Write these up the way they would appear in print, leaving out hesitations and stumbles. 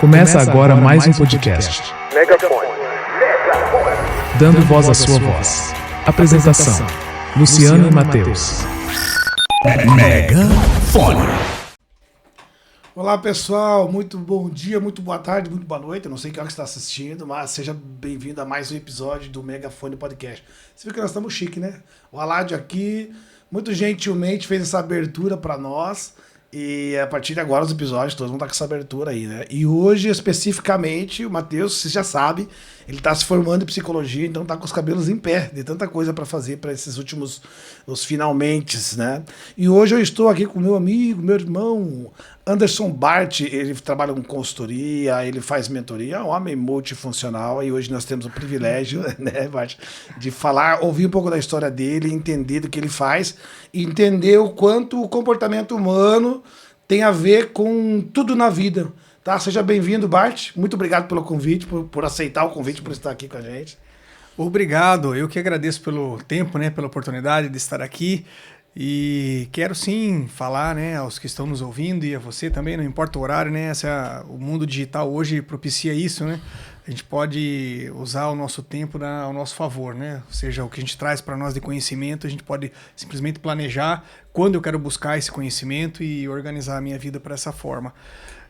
Começa agora mais um podcast. Megafone. Dando voz à sua voz. Apresentação: Luciano e Matheus. Megafone. Olá pessoal, muito bom dia, muito boa tarde, muito boa noite. Eu não sei que hora que você está assistindo, mas seja bem-vindo a mais um episódio do Megafone Podcast. Você viu que nós estamos chique, né? O Aládio aqui, muito gentilmente fez essa abertura para nós. E a partir de agora os episódios todos vão estar com essa abertura aí, né? E hoje, especificamente, o Matheus, você já sabe, ele está se formando em psicologia, então está com os cabelos em pé, de tanta coisa para fazer para esses últimos, os finalmentes, né? E hoje eu estou aqui com meu amigo, meu irmão, Anderson Bart. Ele trabalha com consultoria, ele faz mentoria, é um homem multifuncional, e hoje nós temos o privilégio, né, Bart, de falar, ouvir um pouco da história dele, entender do que ele faz, e entender o quanto o comportamento humano tem a ver com tudo na vida. Tá? Seja bem-vindo, Bart. Muito obrigado pelo convite, por aceitar o convite, por estar aqui com a gente. Obrigado, eu que agradeço pelo tempo, né, pela oportunidade de estar aqui. E quero sim falar, né, aos que estão nos ouvindo e a você também, não importa o horário, né, o mundo digital hoje propicia isso, né? A gente pode usar o nosso tempo ao nosso favor, né? Ou seja, o que a gente traz para nós de conhecimento, a gente pode simplesmente planejar quando eu quero buscar esse conhecimento e organizar a minha vida para essa forma.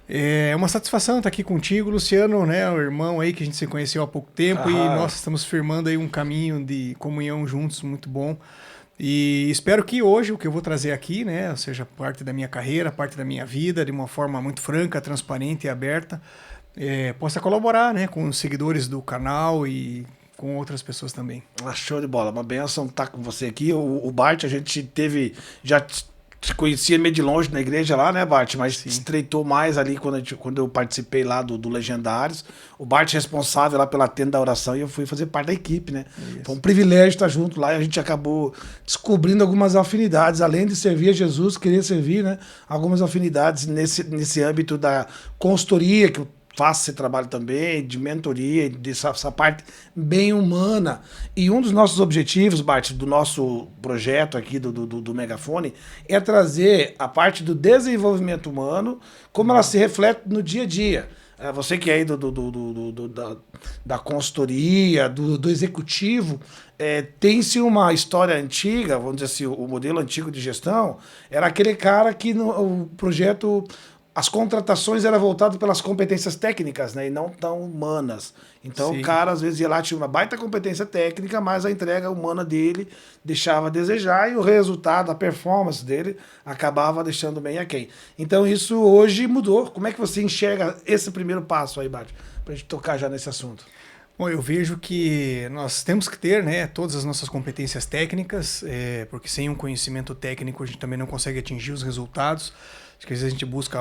É uma satisfação estar aqui contigo, Luciano, né, o irmão aí que a gente se conheceu há pouco tempo e nós estamos firmando aí um caminho de comunhão juntos muito bom. E espero que hoje o que eu vou trazer aqui, né, seja parte da minha carreira, parte da minha vida, de uma forma muito franca, transparente e aberta, possa colaborar, né, com os seguidores do canal e com outras pessoas também. Show de bola, uma benção estar com você aqui. O Bart, a gente já te conhecia meio de longe na igreja lá, né, Bart? Mas se estreitou mais ali quando eu participei lá do Legendários. O Bart é responsável lá pela tenda da oração e eu fui fazer parte da equipe, né? Isso. Foi um privilégio estar junto lá e a gente acabou descobrindo algumas afinidades. Além de servir a Jesus, querer servir, né? Algumas afinidades nesse âmbito da consultoria, que eu faço esse trabalho também, de mentoria, dessa parte bem humana. E um dos nossos objetivos, Bart, do nosso projeto aqui do Megafone, é trazer a parte do desenvolvimento humano, como ela se reflete no dia a dia. Você que é aí da consultoria, do executivo, tem-se uma história antiga, vamos dizer assim, o modelo antigo de gestão, era aquele cara que o projeto... As contratações eram voltadas pelas competências técnicas, né, e não tão humanas. Então o cara às vezes ia lá, tinha uma baita competência técnica, mas a entrega humana dele deixava a desejar e o resultado, a performance dele acabava deixando bem aquém. Então isso hoje mudou. Como é que você enxerga esse primeiro passo aí, Bart, para a gente tocar já nesse assunto? Bom, eu vejo que nós temos que ter, né, todas as nossas competências técnicas, porque sem um conhecimento técnico a gente também não consegue atingir os resultados. Acho que às vezes a gente busca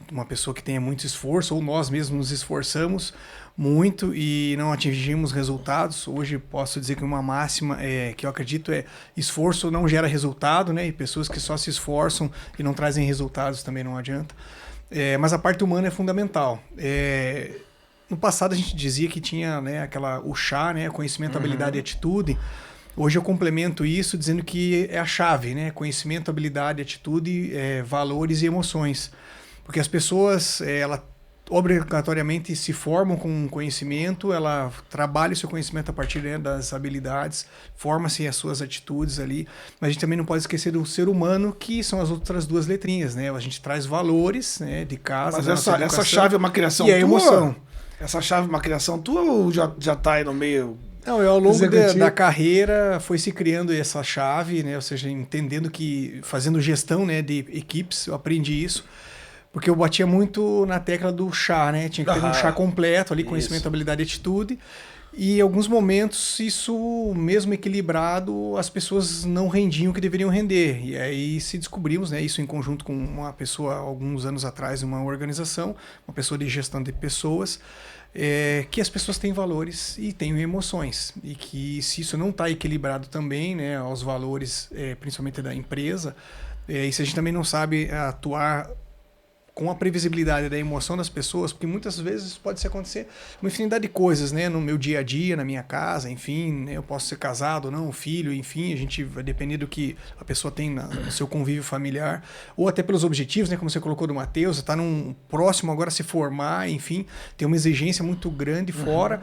uma pessoa que tenha muito esforço, ou nós mesmos nos esforçamos muito e não atingimos resultados. Hoje posso dizer que uma máxima que eu acredito esforço não gera resultado, né? E pessoas que só se esforçam e não trazem resultados também não adianta. Mas a parte humana é fundamental. No passado a gente dizia que tinha, né, o chá, né, conhecimento, habilidade e atitude. Hoje eu complemento isso dizendo que é a chave, né? Conhecimento, habilidade, atitude, valores e emoções. Porque as pessoas, ela obrigatoriamente se formam com conhecimento, ela trabalha o seu conhecimento a partir, né, das habilidades, forma-se as suas atitudes ali, mas a gente também não pode esquecer do ser humano, que são as outras duas letrinhas, né? A gente traz valores, né, de casa. Mas essa chave é uma criação tua? E a emoção. Essa chave é uma criação tua ou já tá aí no meio... Não, ao longo da carreira foi se criando essa chave, né? Ou seja, entendendo que, fazendo gestão, né, de equipes, eu aprendi isso, porque eu batia muito na tecla do chá, né? Tinha que ter um chá completo ali, conhecimento, habilidade e atitude, e em alguns momentos isso, mesmo equilibrado, as pessoas não rendiam o que deveriam render, e aí se descobrimos, né, isso em conjunto com uma pessoa, alguns anos atrás, em uma organização, uma pessoa de gestão de pessoas, que as pessoas têm valores e têm emoções, e que se isso não está equilibrado também, né, aos valores, principalmente da empresa, e se a gente também não sabe atuar com a previsibilidade da emoção das pessoas, porque muitas vezes pode acontecer uma infinidade de coisas, né, no meu dia a dia, na minha casa, enfim, né, eu posso ser casado ou não, filho, enfim, a gente vai depender do que a pessoa tem no seu convívio familiar, ou até pelos objetivos, né, como você colocou do Matheus, está num próximo agora se formar, enfim, tem uma exigência muito grande fora,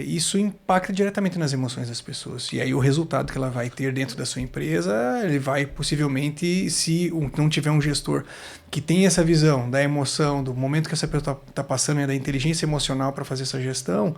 isso impacta diretamente nas emoções das pessoas, e aí o resultado que ela vai ter dentro da sua empresa, ele vai possivelmente, se não tiver um gestor que tem essa visão da emoção, do momento que essa pessoa está passando, né, da inteligência emocional para fazer essa gestão,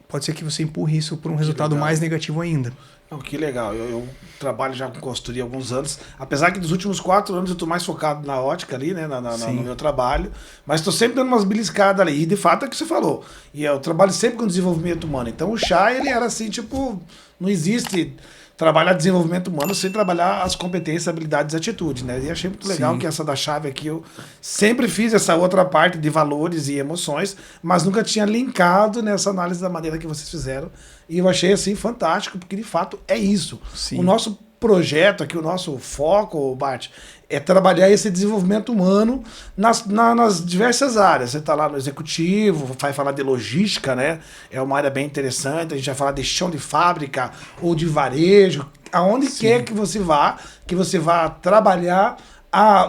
pode ser que você empurre isso para um resultado mais negativo ainda. Não, que legal. Eu trabalho já com consultoria há alguns anos, apesar que dos últimos 4 anos eu estou mais focado na ótica ali, né, no meu trabalho, mas estou sempre dando umas beliscadas ali, e de fato é o que você falou, e eu trabalho sempre com desenvolvimento humano, então o chá, ele era assim, tipo, não existe trabalhar desenvolvimento humano sem trabalhar as competências, habilidades e atitudes, né? E achei muito legal que essa da chave aqui, eu sempre fiz essa outra parte de valores e emoções, mas nunca tinha linkado nessa análise da maneira que vocês fizeram. E eu achei, assim, fantástico, porque de fato é isso. Sim. O nosso projeto aqui, o nosso foco, Bart, é trabalhar esse desenvolvimento humano nas diversas áreas. Você está lá no executivo, vai falar de logística, né? É uma área bem interessante. A gente vai falar de chão de fábrica ou de varejo. Aonde quer que você vá trabalhar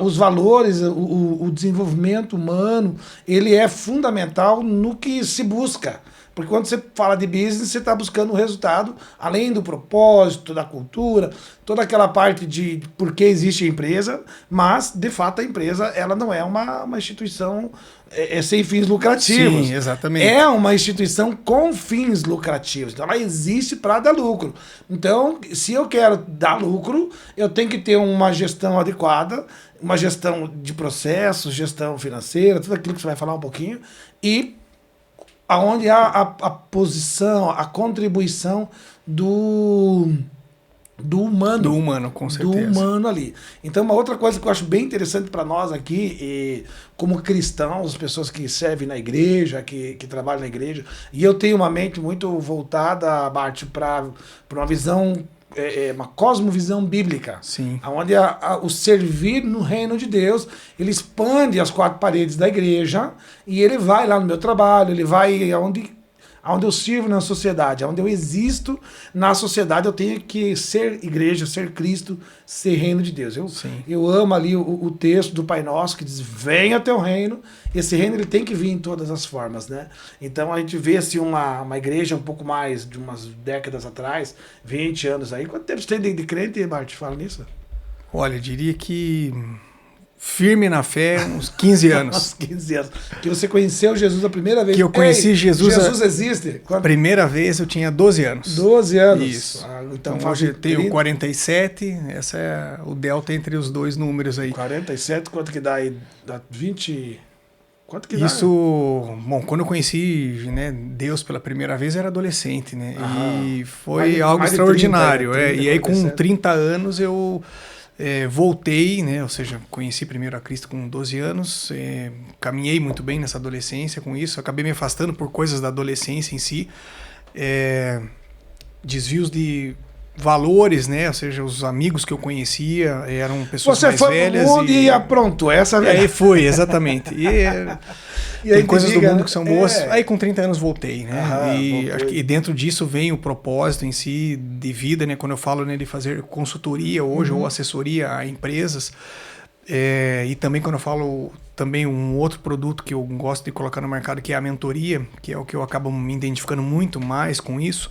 os valores, o desenvolvimento humano, ele é fundamental no que se busca. Porque quando você fala de business, você está buscando um resultado, além do propósito, da cultura, toda aquela parte de por que existe a empresa, mas, de fato, a empresa ela não é uma instituição sem fins lucrativos. Sim, exatamente. É uma instituição com fins lucrativos. Então, ela existe para dar lucro. Então, se eu quero dar lucro, eu tenho que ter uma gestão adequada, uma gestão de processos, gestão financeira, tudo aquilo que você vai falar um pouquinho, e aonde há a posição, a contribuição do humano. Do humano, com certeza. Do humano ali. Então, uma outra coisa que eu acho bem interessante para nós aqui, como cristãos, as pessoas que servem na igreja, que trabalham na igreja, e eu tenho uma mente muito voltada, Bart, para uma visão, uma cosmovisão bíblica. Sim. Onde o servir no reino de Deus, ele expande as 4 paredes da igreja e ele vai lá no meu trabalho, ele vai aonde eu sirvo na sociedade, aonde eu existo na sociedade, eu tenho que ser igreja, ser Cristo, ser reino de Deus. Eu amo ali o texto do Pai Nosso que diz, venha teu reino. Esse reino ele tem que vir em todas as formas, né? Então a gente vê assim, uma igreja um pouco mais de umas décadas atrás, 20 anos aí. Quanto tempo você tem de crente, Bart? Fala nisso? Olha, eu diria que firme na fé, uns 15 anos. Uns 15 anos. Que você conheceu Jesus a primeira vez. Que eu conheci Jesus. Jesus existe? A primeira vez eu tinha 12 anos. 12 anos. Isso. Então hoje eu tenho 47, essa é o delta entre os dois números aí. 47, quanto que dá aí? Dá 20... Quanto que isso, bom, quando eu conheci, né, Deus pela primeira vez, eu era adolescente, né? E foi algo extraordinário. 30, e aí com 30 anos eu voltei, né? Ou seja, conheci primeiro a Cristo com 12 anos, caminhei muito bem nessa adolescência com isso, acabei me afastando por coisas da adolescência em si, desvios de valores, né? Ou seja, os amigos que eu conhecia eram pessoas mais velhas. Você foi e pronto, essa vez. Aí foi, exatamente. E tem coisas do mundo que são boas. Aí com 30 anos voltei, né? Acho que dentro disso vem o propósito em si de vida, né? Quando eu falo, né, de fazer consultoria hoje ou assessoria a empresas. E também quando eu falo também um outro produto que eu gosto de colocar no mercado, que é a mentoria, que é o que eu acabo me identificando muito mais com isso.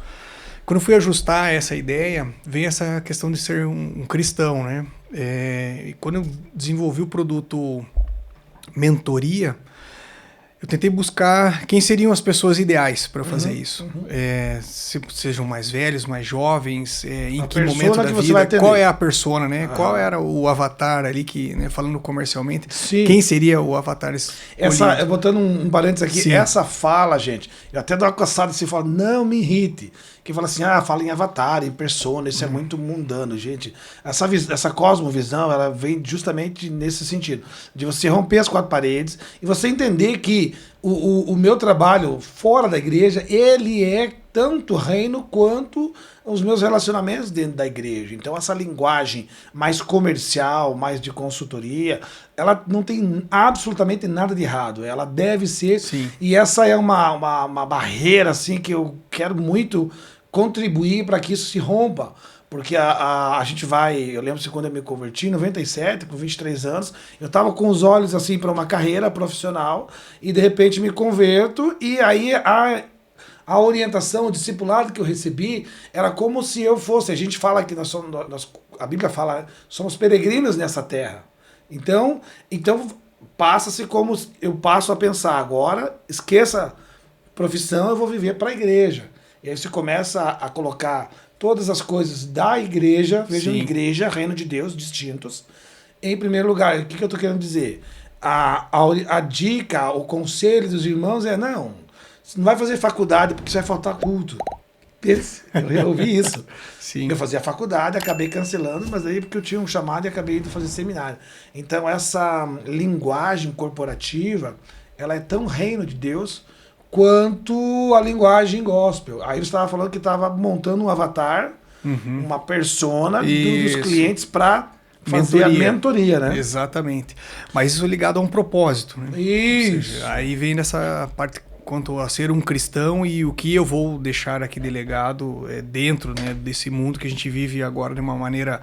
Quando eu fui ajustar essa ideia, veio essa questão de ser um cristão, né? E quando eu desenvolvi o produto mentoria, eu tentei buscar quem seriam as pessoas ideais para fazer isso. Se sejam mais velhos, mais jovens, em que momento da vida, qual é a persona, né? Qual era o avatar ali que, né, falando comercialmente, quem seria o avatar escolhido? Botando um parênteses aqui, essa fala, gente, eu até dou uma coçada assim e falo, não me irrite. Que fala assim, fala em avatar, em persona, isso é muito mundano, gente. Essa cosmovisão, ela vem justamente nesse sentido, de você romper as 4 paredes e você entender que o meu trabalho fora da igreja, ele é tanto o reino quanto os meus relacionamentos dentro da igreja. Então essa linguagem mais comercial, mais de consultoria, ela não tem absolutamente nada de errado. Ela deve ser. Sim. E essa é uma barreira assim que eu quero muito contribuir para que isso se rompa. Porque a gente vai... Eu lembro que quando eu me converti, em 97, com 23 anos, eu estava com os olhos assim para uma carreira profissional e de repente me converto e aí a orientação, o discipulado que eu recebi era como se eu fosse... A gente fala que a Bíblia fala, somos peregrinos nessa terra. Então passa-se como eu passo a pensar agora, esqueça profissão, eu vou viver para a igreja. E aí você começa a colocar todas as coisas da igreja, vejam, igreja, reino de Deus, distintos. Em primeiro lugar, o que eu estou querendo dizer? A dica, o conselho dos irmãos é, não, você não vai fazer faculdade porque você vai faltar culto. Eu ouvi isso. Sim. Eu fazia faculdade, acabei cancelando, mas aí porque eu tinha um chamado e acabei indo fazer seminário. Então essa linguagem corporativa, ela é tão reino de Deus quanto a linguagem gospel. Aí você estava falando que estava montando um avatar, uma persona dos clientes para fazer a mentoria, né? Exatamente. Mas isso ligado a um propósito, né? Isso. Ou seja, aí vem nessa parte quanto a ser um cristão e o que eu vou deixar aqui de legado dentro, né, desse mundo que a gente vive agora de uma maneira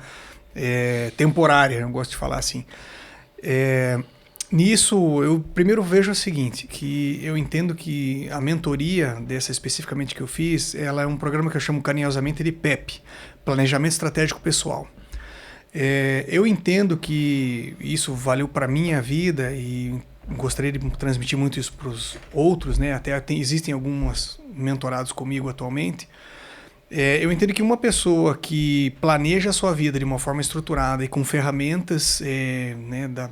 temporária, eu gosto de falar assim. Nisso, eu primeiro vejo o seguinte, que eu entendo que a mentoria, dessa especificamente que eu fiz, ela é um programa que eu chamo carinhosamente de PEP, Planejamento Estratégico Pessoal. Eu entendo que isso valeu para a minha vida e gostaria de transmitir muito isso para os outros, né? Até existem alguns mentorados comigo atualmente. Eu entendo que uma pessoa que planeja a sua vida de uma forma estruturada e com ferramentas né, da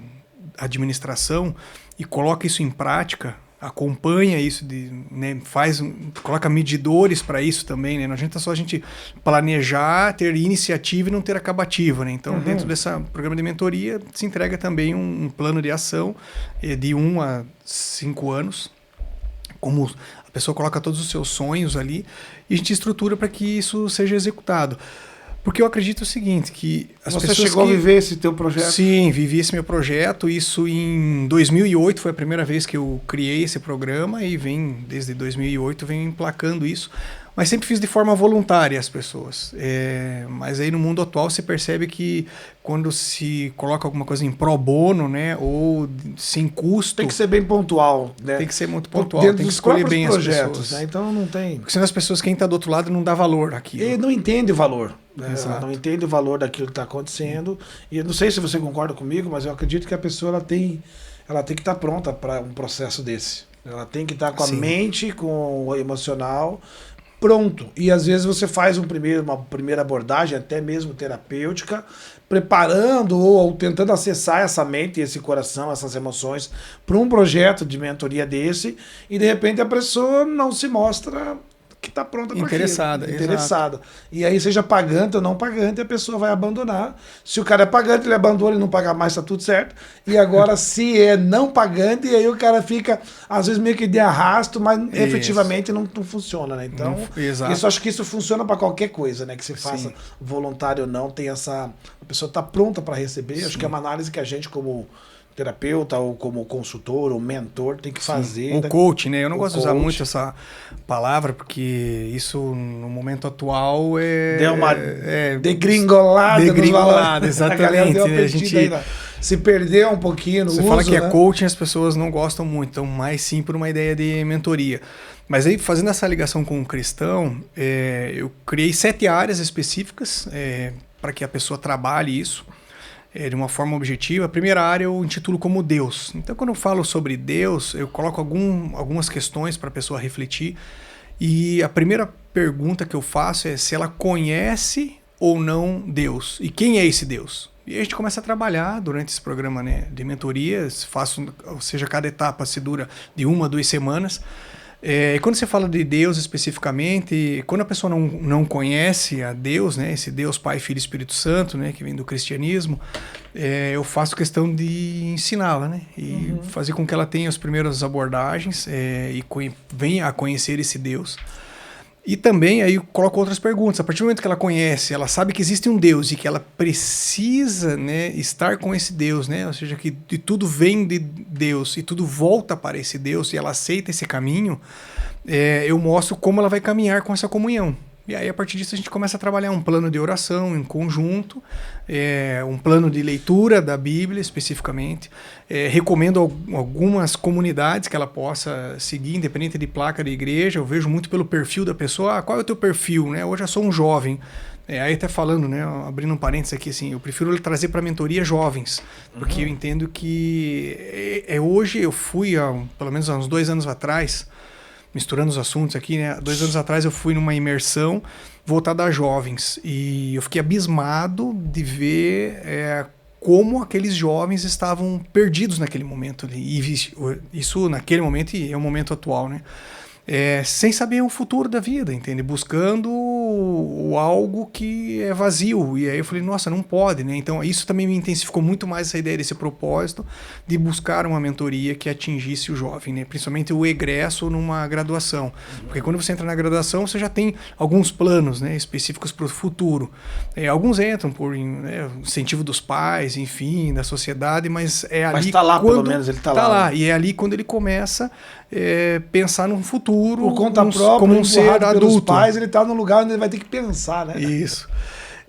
administração e coloca isso em prática, acompanha isso, né, coloca medidores para isso também, né? Não adianta só a gente planejar, ter iniciativa e não ter acabativa, né? Então, dentro desse programa de mentoria, se entrega também um plano de ação de 1 a 5 anos, como a pessoa coloca todos os seus sonhos ali e a gente estrutura para que isso seja executado. Porque eu acredito o seguinte, que as pessoas... Você chegou a viver esse teu projeto? Sim, vivi esse meu projeto. Isso em 2008 foi a primeira vez que eu criei esse programa e desde 2008 venho emplacando isso. Mas sempre fiz de forma voluntária as pessoas. Mas aí no mundo atual você percebe que quando se coloca alguma coisa em pro bono, né, ou sem custo... Tem que ser bem pontual, né? Tem que ser muito pontual, dentro tem que dos escolher próprios bem projetos, as pessoas. né? Então não tem... Porque senão as pessoas, quem está do outro lado, não dá valor àquilo. Ele não entende o valor. Né? Exato. Não entende o valor daquilo que está acontecendo. E eu não sei se você concorda comigo, mas eu acredito que a pessoa ela tem que estar pronta para um processo desse. Ela tem que estar com a mente, com o emocional pronto. E às vezes você faz uma primeira abordagem, até mesmo terapêutica, preparando ou tentando acessar essa mente, esse coração, essas emoções para um projeto de mentoria desse, e de repente a pessoa não se mostra que está pronta para interessada. E aí, seja pagante ou não pagante, a pessoa vai abandonar. Se o cara é pagante, ele abandona, ele não paga mais, está tudo certo. E agora, se é não pagante, aí o cara fica, às vezes, meio que de arrasto, mas efetivamente não funciona, né? Então, acho que isso funciona para qualquer coisa, né? Que se faça voluntário ou não, tem essa... A pessoa está pronta para receber. Acho que é uma análise que a gente, como terapeuta ou como consultor ou mentor tem que fazer. O coach, né? Eu não gosto de usar muito essa palavra porque isso no momento atual deu uma degringolada, exatamente. A gente se perdeu um pouquinho no uso. Você fala que é coaching, as pessoas não gostam muito, então mais sim por uma ideia de mentoria. Mas aí, fazendo essa ligação com o cristão, eu criei 7 áreas específicas para que a pessoa trabalhe isso de uma forma objetiva. A primeira área eu intitulo como Deus. Então, quando eu falo sobre Deus, eu coloco algumas questões para a pessoa refletir. E a primeira pergunta que eu faço é se ela conhece ou não Deus. E quem é esse Deus? E a gente começa a trabalhar durante esse programa, né, de mentorias. Ou seja, cada etapa se dura de 1 a 2 semanas. E quando você fala de Deus especificamente, quando a pessoa não conhece a Deus, né, esse Deus Pai, Filho e Espírito Santo, né, que vem do cristianismo, eu faço questão de ensiná-la, né, e fazer com que ela tenha as primeiras abordagens e venha a conhecer esse Deus. E também aí eu coloco outras perguntas. A partir do momento que ela conhece, ela sabe que existe um Deus e que ela precisa, né, estar com esse Deus, né? Ou seja, que de tudo vem de Deus e tudo volta para esse Deus e ela aceita esse caminho, eu mostro como ela vai caminhar com essa comunhão. E aí, a partir disso, a gente começa a trabalhar um plano de oração em conjunto, um plano de leitura da Bíblia, especificamente. Recomendo algumas comunidades que ela possa seguir, independente de placa de igreja. Eu vejo muito pelo perfil da pessoa. Qual é o teu perfil? Né? Hoje eu sou um jovem. Aí até falando, né, abrindo um parênteses aqui, assim, eu prefiro trazer para a mentoria jovens, porque eu entendo que hoje eu fui, pelo menos há uns 2 anos atrás, misturando os assuntos aqui, né? 2 anos atrás eu fui numa imersão voltada a jovens e eu fiquei abismado de ver como aqueles jovens estavam perdidos naquele momento. E isso naquele momento e é o momento atual, né? Sem saber o futuro da vida, entende? Buscando algo que é vazio. E aí eu falei, nossa, não pode, né? Então isso também me intensificou muito mais essa ideia desse propósito de buscar uma mentoria que atingisse o jovem, né? Principalmente o egresso numa graduação. Porque quando você entra na graduação, você já tem alguns planos, né, específicos para o futuro. Alguns entram por incentivo dos pais, enfim, da sociedade, mas é ali... Mas está lá, pelo menos, ele está lá. Está lá, e é ali quando ele começa pensar num futuro por conta própria, como um ser adulto. Pais, ele está num lugar onde ele vai ter que pensar, né? Isso.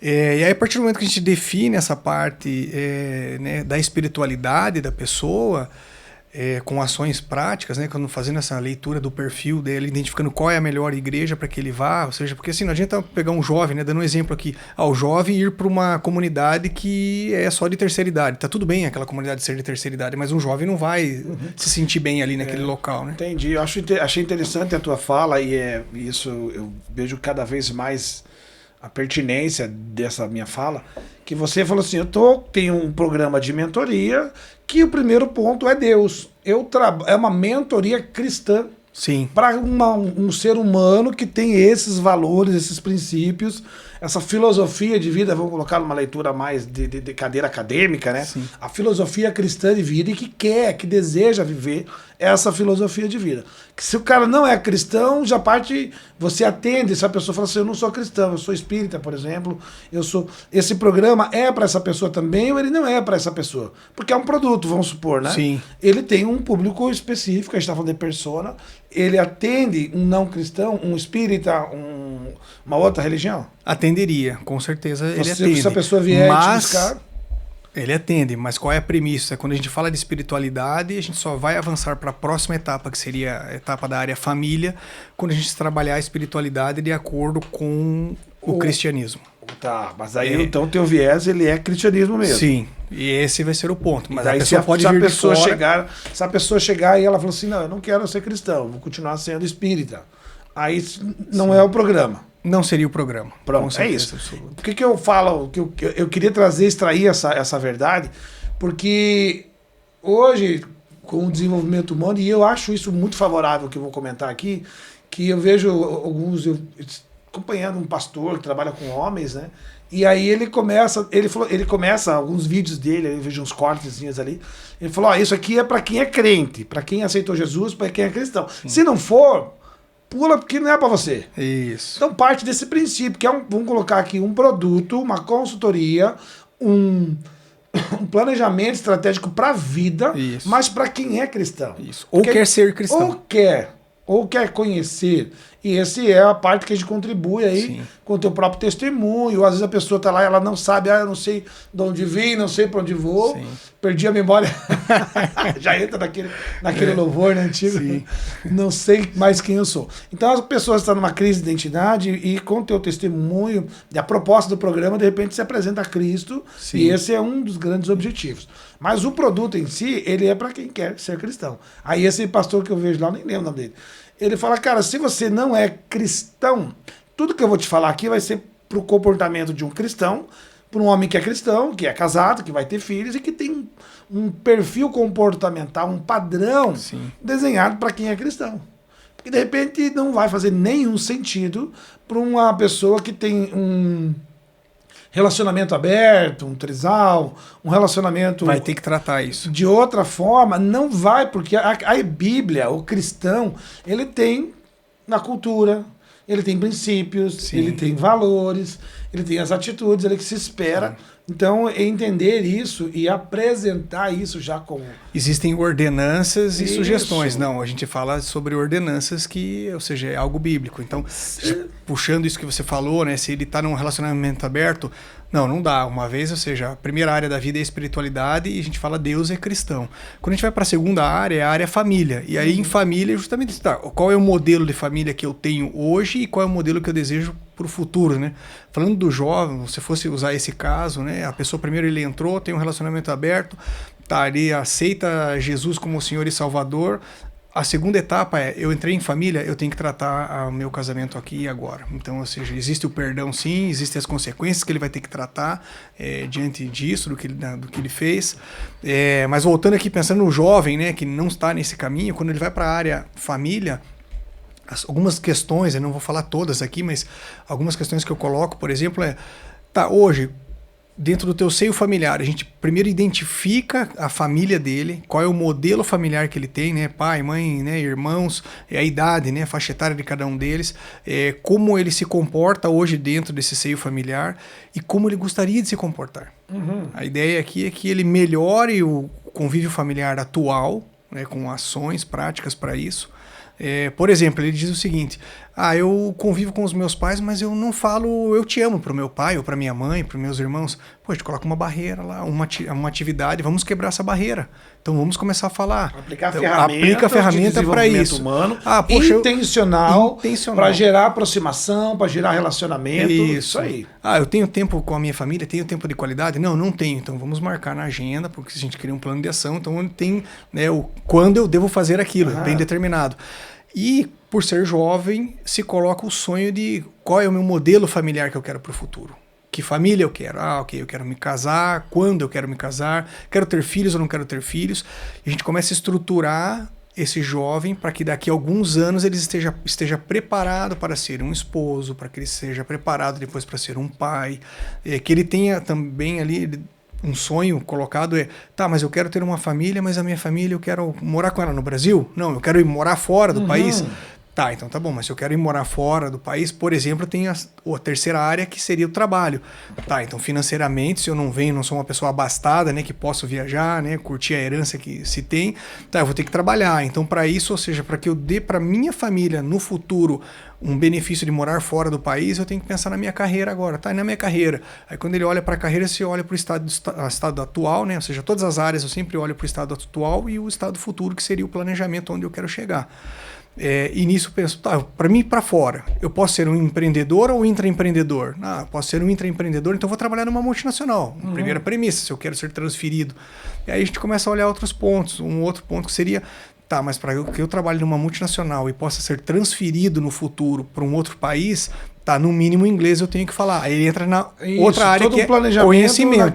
E aí, a partir do momento que a gente define essa parte né, da espiritualidade da pessoa, com ações práticas, né, quando fazendo essa leitura do perfil dele, identificando qual é a melhor igreja para que ele vá, ou seja, porque assim, não adianta pegar um jovem, né, dando um exemplo aqui, o jovem ir para uma comunidade que é só de terceira idade. Tá tudo bem aquela comunidade ser de terceira idade, mas um jovem não vai se sentir bem ali naquele local, né? Entendi. Eu achei interessante a tua fala e isso eu vejo cada vez mais a pertinência dessa minha fala, que você falou assim, tenho um programa de mentoria que o primeiro ponto é Deus. É uma mentoria cristã. Sim. Para um ser humano que tem esses valores, esses princípios, essa filosofia de vida, vamos colocar numa leitura mais de cadeira acadêmica, né? Sim. A filosofia cristã de vida e que deseja viver essa filosofia de vida. Que se o cara não é cristão, já parte, você atende, se a pessoa fala assim, eu não sou cristão, eu sou espírita, por exemplo, esse programa é para essa pessoa também ou ele não é para essa pessoa? Porque é um produto, vamos supor, né? Sim. Ele tem um público específico, a gente está falando de persona, ele atende um não cristão, um espírita, uma outra religião? Atenderia, com certeza ele atende. Se a pessoa vier te buscar... Ele atende, mas qual é a premissa? Quando a gente fala de espiritualidade, a gente só vai avançar para a próxima etapa, que seria a etapa da área família, quando a gente trabalhar a espiritualidade de acordo com o cristianismo. Tá, mas aí então o teu viés ele é cristianismo mesmo. Sim, e esse vai ser o ponto. Mas aí a pessoa pode vir de fora... Se a pessoa chegar e ela falou assim, não, eu não quero ser cristão, vou continuar sendo espírita. Aí não é o programa. Não seria o programa. Pronto, é isso. Por que eu falo que eu queria extrair essa verdade? Porque hoje, com o desenvolvimento humano, e eu acho isso muito favorável, que eu vou comentar aqui, que eu vejo acompanhando um pastor que trabalha com homens, né? E aí ele começa alguns vídeos dele, eu vejo uns cortezinhos ali, ele falou, isso aqui é para quem é crente, para quem aceitou Jesus, para quem é cristão. Sim. Se não for, pula porque não é para você. Isso. Então parte desse princípio, que vamos colocar aqui um produto, uma consultoria, um planejamento estratégico para a vida, isso, mas para quem é cristão. Isso. Ou quer ser cristão. Ou quer conhecer. E essa é a parte que a gente contribui aí, sim, com o teu próprio testemunho. Às vezes a pessoa está lá e ela não sabe, eu não sei de onde vim, não sei para onde vou, sim, perdi a memória. Já entra naquele louvor, né, antigo. Sim. Não sei mais quem eu sou. Então as pessoas estão numa crise de identidade e com o teu testemunho, e a proposta do programa, de repente se apresenta a Cristo, sim, e esse é um dos grandes objetivos. Mas o produto em si, ele é para quem quer ser cristão. Aí esse pastor que eu vejo lá, nem lembro o nome dele, ele fala, cara, se você não é cristão, tudo que eu vou te falar aqui vai ser para o comportamento de um cristão, para um homem que é cristão, que é casado, que vai ter filhos e que tem um perfil comportamental, um padrão, sim, desenhado para quem é cristão. Porque de repente não vai fazer nenhum sentido para uma pessoa que tem um relacionamento aberto, um trisal, um relacionamento... Vai ter que tratar isso. De outra forma, não vai, porque a Bíblia, o cristão, ele tem na cultura, ele tem princípios, Sim. ele tem valores, ele tem as atitudes, ele que se espera. Então, é entender isso e apresentar isso já como... Existem ordenanças e Isso. sugestões. Não, a gente fala sobre ordenanças que, ou seja, é algo bíblico. Então, puxando isso que você falou, né? Se ele está num relacionamento aberto, não dá. Uma vez, ou seja, a primeira área da vida é a espiritualidade e a gente fala Deus é cristão. Quando a gente vai para a segunda área, é a área família. E aí, em família, justamente, tá, qual é o modelo de família que eu tenho hoje e qual é o modelo que eu desejo para o futuro, né? Falando do jovem, se fosse usar esse caso, né? A pessoa primeiro ele entrou, tem um relacionamento aberto, tá ali, aceita Jesus como Senhor e Salvador. A segunda etapa é, eu entrei em família, eu tenho que tratar o meu casamento aqui e agora. Então, ou seja, existe o perdão sim, existem as consequências que ele vai ter que tratar diante disso, do que ele fez. Mas voltando aqui, pensando no jovem, né, que não está nesse caminho, quando ele vai para a área família, algumas questões, eu não vou falar todas aqui, mas algumas questões que eu coloco, por exemplo, hoje, dentro do teu seio familiar, a gente primeiro identifica a família dele, qual é o modelo familiar que ele tem, né? Pai, mãe, né? Irmãos, a idade, né? A faixa etária de cada um deles, como ele se comporta hoje dentro desse seio familiar e como ele gostaria de se comportar. Uhum. A ideia aqui é que ele melhore o convívio familiar atual, né? Com ações práticas para isso. Por exemplo, ele diz o seguinte: eu convivo com os meus pais, mas eu não falo eu te amo para o meu pai ou para minha mãe, para os meus irmãos. Pô, a gente coloca uma barreira lá, uma atividade, vamos quebrar essa barreira. Então vamos começar a falar. Aplica a ferramenta para isso. Humano, poxa, intencional. Para gerar aproximação, para gerar relacionamento. Isso aí. Eu tenho tempo com a minha família, tenho tempo de qualidade? Não tenho. Então vamos marcar na agenda, porque a gente cria um plano de ação, então tem, né, quando eu devo fazer aquilo, bem determinado. E, por ser jovem, se coloca o sonho de qual é o meu modelo familiar que eu quero para o futuro. Que família eu quero? Ok, eu quero me casar, quando eu quero me casar, quero ter filhos ou não quero ter filhos. E a gente começa a estruturar esse jovem para que daqui a alguns anos ele esteja preparado para ser um esposo, para que ele seja preparado depois para ser um pai, que ele tenha também ali... Um sonho colocado mas eu quero ter uma família, mas a minha família eu quero morar com ela no Brasil? Não, eu quero ir morar fora do país? Então tá bom, mas se eu quero ir morar fora do país, por exemplo, eu tenho a terceira área que seria o trabalho. Então financeiramente, se eu não sou uma pessoa abastada, né, que posso viajar, né, curtir a herança que se tem, eu vou ter que trabalhar. Então para isso, ou seja, para que eu dê para minha família no futuro um benefício de morar fora do país, eu tenho que pensar na minha carreira agora, na minha carreira. Aí quando ele olha para a carreira, você olha para o estado atual, né, ou seja, todas as áreas eu sempre olho para o estado atual e o estado futuro, que seria o planejamento onde eu quero chegar. E nisso eu penso, para mim ir para fora, eu posso ser um empreendedor ou intraempreendedor? Posso ser um intraempreendedor, então eu vou trabalhar numa multinacional. Primeira premissa, se eu quero ser transferido. E aí a gente começa a olhar outros pontos. Um outro ponto que seria, mas para que eu trabalhe numa multinacional e possa ser transferido no futuro para um outro país, no mínimo inglês eu tenho que falar. Aí ele entra na outra área que é conhecimento.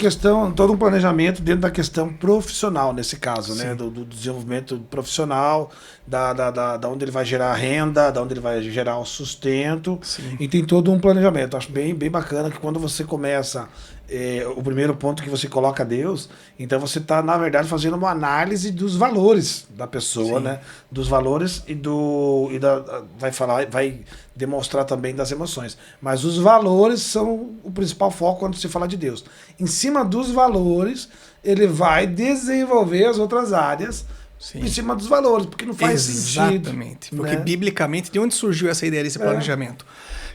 Todo um planejamento dentro da questão profissional, nesse caso, né? Do desenvolvimento profissional, da onde ele vai gerar renda, da onde ele vai gerar o sustento. Sim. E tem todo um planejamento. Acho bem bacana que quando você começa... o primeiro ponto que você coloca Deus, então você está, na verdade, fazendo uma análise dos valores da pessoa, né? Dos valores vai demonstrar também das emoções. Mas os valores são o principal foco quando se fala de Deus. Em cima dos valores, ele vai desenvolver as outras áreas em cima dos valores, porque não faz sentido. Exatamente. Porque biblicamente, de onde surgiu essa ideia desse planejamento?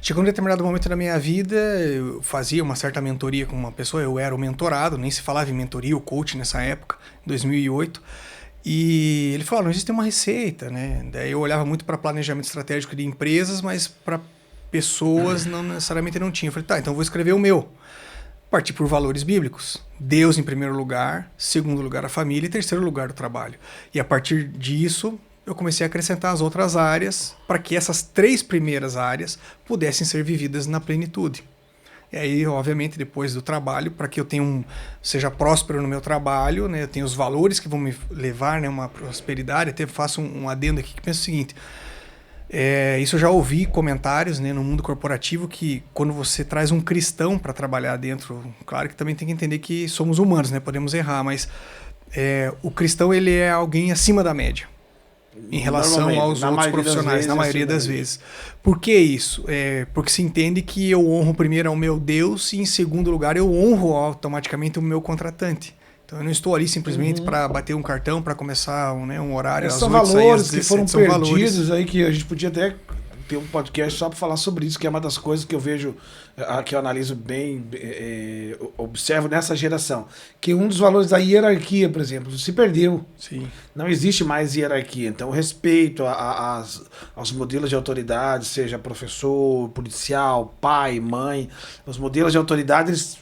Chegou um determinado momento da minha vida, eu fazia uma certa mentoria com uma pessoa, eu era o mentorado, nem se falava em mentoria, o coach nessa época, em 2008, e ele falou, não existe uma receita, né? Daí eu olhava muito para planejamento estratégico de empresas, mas para pessoas não necessariamente não tinha. Eu falei, então eu vou escrever o meu. Parti por valores bíblicos. Deus em primeiro lugar, segundo lugar a família e terceiro lugar o trabalho. E a partir disso... eu comecei a acrescentar as outras áreas para que essas 3 primeiras áreas pudessem ser vividas na plenitude. E aí, obviamente, depois do trabalho, para que eu seja próspero no meu trabalho, né, eu tenho os valores que vão me levar, né, uma prosperidade. Até faço um adendo aqui que penso o seguinte, isso eu já ouvi comentários, né, no mundo corporativo que quando você traz um cristão para trabalhar dentro, claro que também tem que entender que somos humanos, né, podemos errar, mas o cristão ele é alguém acima da média. em relação Normalmente, aos na outros maioria das profissionais, vezes, na maioria assim, das vezes. Por que isso? Porque se entende que eu honro primeiro ao meu Deus e, em segundo lugar, eu honro automaticamente o meu contratante. Então, eu não estou ali simplesmente para bater um cartão, para começar um horário às São 8, sair às valores que 17, foram são perdidos valores. aí, que a gente podia até ter um podcast só para falar sobre isso, que é uma das coisas que eu vejo, que eu analiso bem, observo nessa geração. Que um dos valores da hierarquia, por exemplo, se perdeu. Sim. Não existe mais hierarquia. Então, o respeito aos modelos de autoridade, seja professor, policial, pai, mãe, os modelos de autoridade, eles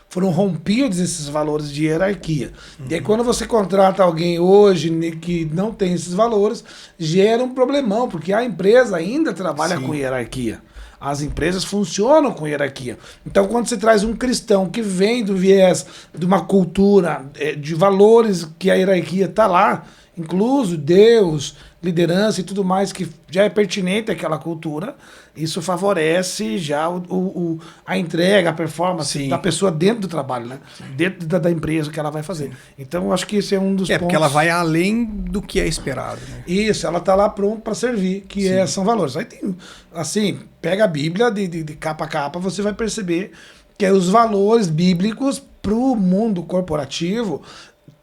foram rompidos esses valores de hierarquia. E aí, quando você contrata alguém hoje que não tem esses valores, gera um problemão, porque a empresa ainda trabalha com hierarquia. As empresas funcionam com hierarquia. Então, quando você traz um cristão que vem do viés de uma cultura, de valores que a hierarquia está lá, incluso Deus, liderança e tudo mais, que já é pertinente àquela cultura, isso favorece já a entrega, a performance da pessoa dentro do trabalho, né? Dentro da empresa que ela vai fazer. Então, eu acho que esse é um dos pontos. Porque ela vai além do que é esperado. Né? Isso, ela está lá pronta para servir, que são valores. Aí tem, assim, pega a Bíblia de capa a capa, você vai perceber que os valores bíblicos para o mundo corporativo,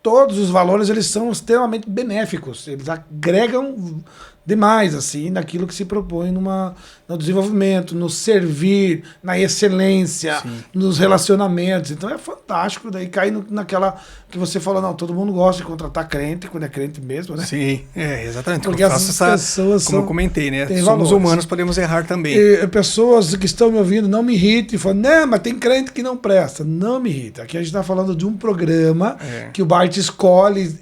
todos os valores, eles são extremamente benéficos. Eles agregam demais, assim, naquilo que se propõe no desenvolvimento, no servir, na excelência, nos relacionamentos. Então é fantástico, daí cai naquela que você falou, não, todo mundo gosta de contratar crente, quando é crente mesmo, né? Sim, exatamente. Porque as pessoas como eu comentei, né? Somos valores. humanos, podemos errar também. E pessoas que estão me ouvindo, não me irritem, falam, não, mas tem crente que não presta. Não me irrita. Aqui a gente está falando de um programa que o Bart escolhe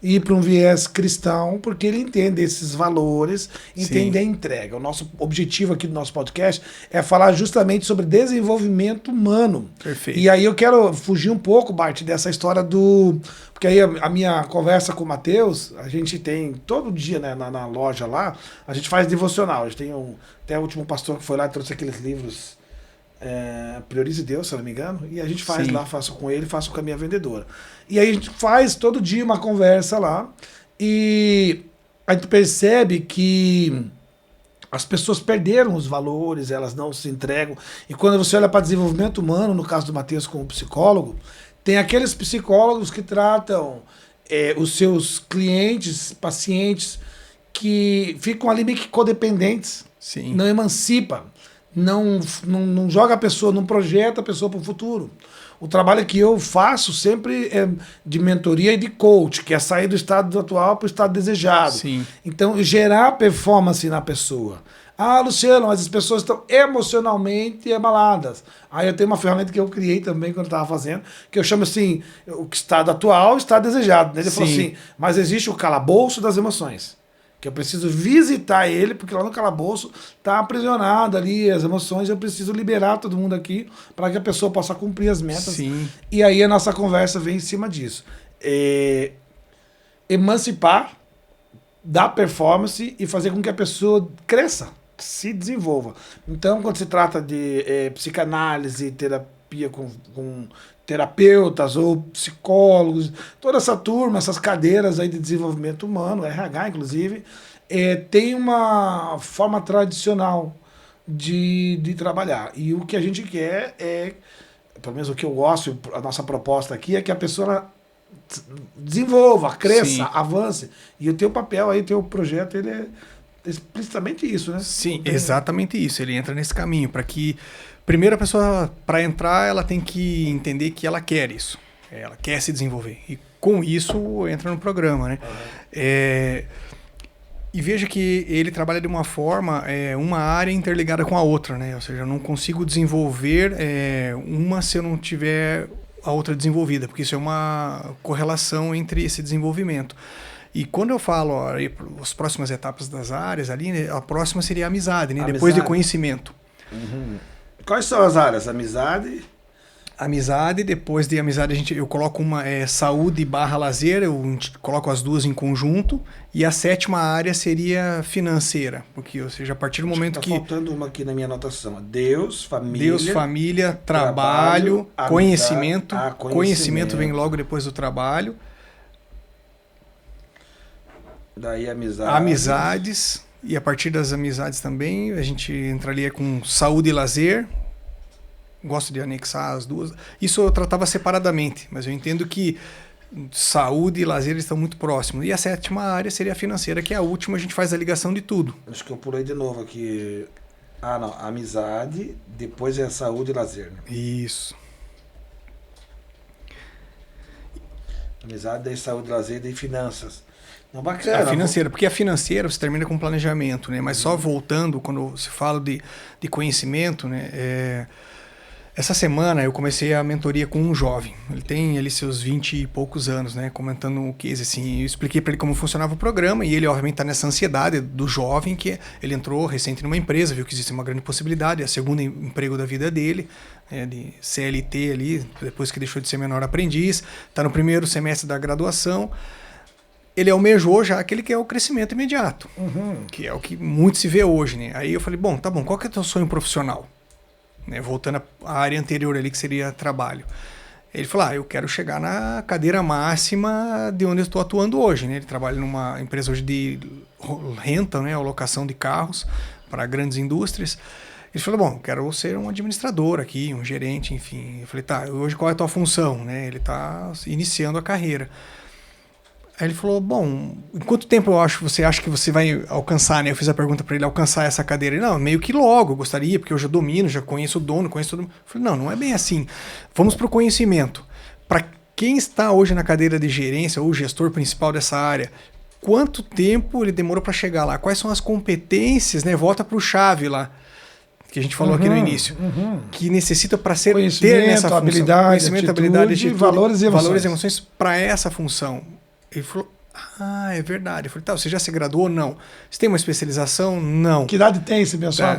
ir para um viés cristão, porque ele entende esses valores, entende a entrega. O nosso objetivo aqui do nosso podcast é falar justamente sobre desenvolvimento humano. Perfeito. E aí eu quero fugir um pouco, Bart, dessa história porque aí a minha conversa com o Matheus, a gente tem todo dia, né, na loja lá, a gente faz devocional. A gente tem até o último pastor que foi lá e trouxe aqueles livros, Priorize Deus, se eu não me engano, e a gente faz lá, faço com ele, faço com a minha vendedora. E aí a gente faz todo dia uma conversa lá, e a gente percebe que as pessoas perderam os valores, elas não se entregam. E quando você olha para desenvolvimento humano, no caso do Matheus como psicólogo, tem aqueles psicólogos que tratam os seus clientes, pacientes, que ficam ali meio que codependentes, não emancipam. Não joga a pessoa, não projeta a pessoa para o futuro. O trabalho que eu faço sempre é de mentoria e de coach, que é sair do estado atual para o estado desejado. Sim. Então, gerar performance na pessoa. Ah, Luciano, mas as pessoas estão emocionalmente abaladas. Aí eu tenho uma ferramenta que eu criei também quando eu estava fazendo, que eu chamo assim, o estado atual e o estado desejado. Né? Ele falou assim, mas existe o calabouço das emoções. Que eu preciso visitar ele, porque lá no calabouço está aprisionado ali as emoções, eu preciso liberar todo mundo aqui para que a pessoa possa cumprir as metas. Sim. E aí a nossa conversa vem em cima disso. Emancipar, dar performance e fazer com que a pessoa cresça, se desenvolva. Então, quando se trata de psicanálise, terapia com terapeutas ou psicólogos, toda essa turma, essas cadeiras aí de desenvolvimento humano, RH inclusive, tem uma forma tradicional de trabalhar. E o que a gente quer pelo menos o que eu gosto, a nossa proposta aqui, é que a pessoa desenvolva, cresça, avance. E o teu papel aí, o teu projeto, ele é explicitamente isso, né? Sim, exatamente isso. Ele entra nesse caminho para que primeiro a pessoa, para entrar, ela tem que entender que ela quer isso. Ela quer se desenvolver. E com isso entra no programa, né? E veja que ele trabalha de uma forma, uma área interligada com a outra, né? Ou seja, eu não consigo desenvolver uma se eu não tiver a outra desenvolvida, porque isso é uma correlação entre esse desenvolvimento. E quando eu falo as próximas etapas das áreas ali, né, a próxima seria a amizade, né? Depois de conhecimento. Uhum. Quais são as áreas? Amizade? Amizade, depois de amizade eu coloco uma saúde/lazer, eu coloco as duas em conjunto, e a sétima área seria financeira, porque, ou seja, a partir do momento que... Tá faltando uma aqui na minha anotação. Deus, família, trabalho, conhecimento. Conhecimento. Conhecimento vem logo depois do trabalho. Daí amizades. Amizades, e a partir das amizades também, a gente entraria com saúde e lazer. Gosto de anexar as duas. Isso eu tratava separadamente, mas eu entendo que saúde e lazer estão muito próximos. E a 7ª área seria a financeira, que é a última, a gente faz a ligação de tudo. Acho que eu pulei de novo aqui. Ah, não. Amizade, depois é saúde e lazer. Né? Isso. Amizade, daí saúde, lazer, daí finanças. Não, bacana. A financeira, porque a financeira você termina com planejamento, né? Mas só voltando, quando se fala de conhecimento, né? Essa semana eu comecei a mentoria com um jovem. Ele tem ali seus 20 e poucos anos, né? Comentando o case, assim. Eu expliquei para ele como funcionava o programa e ele, obviamente, está nessa ansiedade do jovem que ele entrou recente numa empresa, viu que existe uma grande possibilidade, é o segundo emprego da vida dele, né, de CLT ali, depois que deixou de ser menor aprendiz, está no primeiro semestre da graduação. Ele almejou já aquele que é o crescimento imediato, que é o que muito se vê hoje, né? Aí eu falei, bom, tá bom, qual que é o teu sonho profissional? Né, voltando à área anterior ali, que seria trabalho. Ele falou, eu quero chegar na cadeira máxima de onde eu estou atuando hoje. Né? Ele trabalha numa empresa hoje de renta, né, alocação de carros para grandes indústrias. Ele falou, bom, quero ser um administrador aqui, um gerente, enfim. Eu falei, tá, hoje qual é a tua função? Né? Ele está iniciando a carreira. Aí ele falou, bom, em quanto tempo você acha que você vai alcançar, né? Eu fiz a pergunta para ele, alcançar essa cadeira. Ele, não, meio que logo, eu gostaria, porque eu já domino, já conheço o dono, conheço todo mundo. Eu falei, não é bem assim. Vamos para o conhecimento. Para quem está hoje na cadeira de gerência ou gestor principal dessa área, quanto tempo ele demorou para chegar lá? Quais são as competências, né? Volta para o chave lá, que a gente falou aqui no início, que necessita para ter nessa função. Conhecimento, habilidade, atitude, valores e emoções para essa função. Ele falou, é verdade. Eu falei, você já se graduou? Não. Você tem uma especialização? Não. Que idade tem esse pessoal?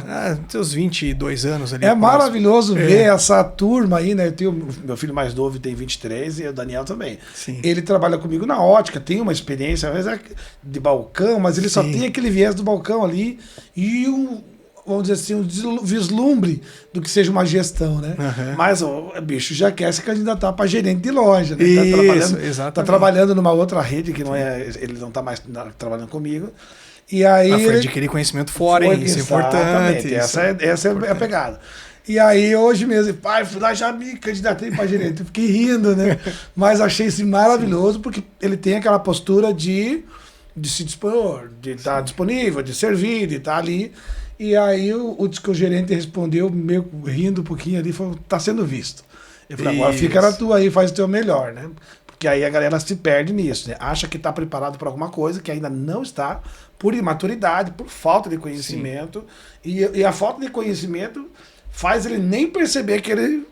Seus 22 anos ali. É maravilhoso ver essa turma aí, né? Eu tenho, meu filho mais novo tem 23 e o Daniel também. Sim. Ele trabalha comigo na ótica, tem uma experiência, às vezes de balcão, mas ele só tem aquele viés do balcão ali e vamos dizer assim, um vislumbre do que seja uma gestão, né? Mas o bicho já quer se candidatar para gerente de loja, né? Tá trabalhando numa outra rede que não é, ele não tá mais trabalhando comigo. E aí foi adquirir conhecimento fora, hein? Isso é importante. Essa é a pegada. E aí, hoje mesmo, pai, fui lá, já me candidatei para gerente. Eu fiquei rindo, né? Mas achei isso maravilhoso, porque ele tem aquela postura de se dispor, de estar disponível, de servir, de estar ali. E aí o gerente respondeu, meio rindo um pouquinho ali, falou, tá sendo visto. Eu falei, agora fica na tua aí, faz o teu melhor, né? Porque aí a galera se perde nisso, né? Acha que tá preparado para alguma coisa que ainda não está, por imaturidade, por falta de conhecimento. E a falta de conhecimento faz ele nem perceber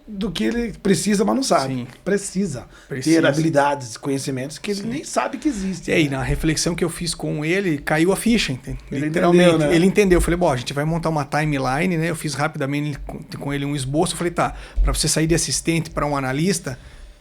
do que ele precisa, mas não sabe. Sim. Precisa ter habilidades, conhecimentos que ele nem sabe que existem. E aí, na reflexão que eu fiz com ele, caiu a ficha, entende? Literalmente. Entendeu, né? Ele entendeu. Eu falei, a gente vai montar uma timeline, né? Eu fiz rapidamente com ele um esboço. Eu falei, para você sair de assistente para um analista,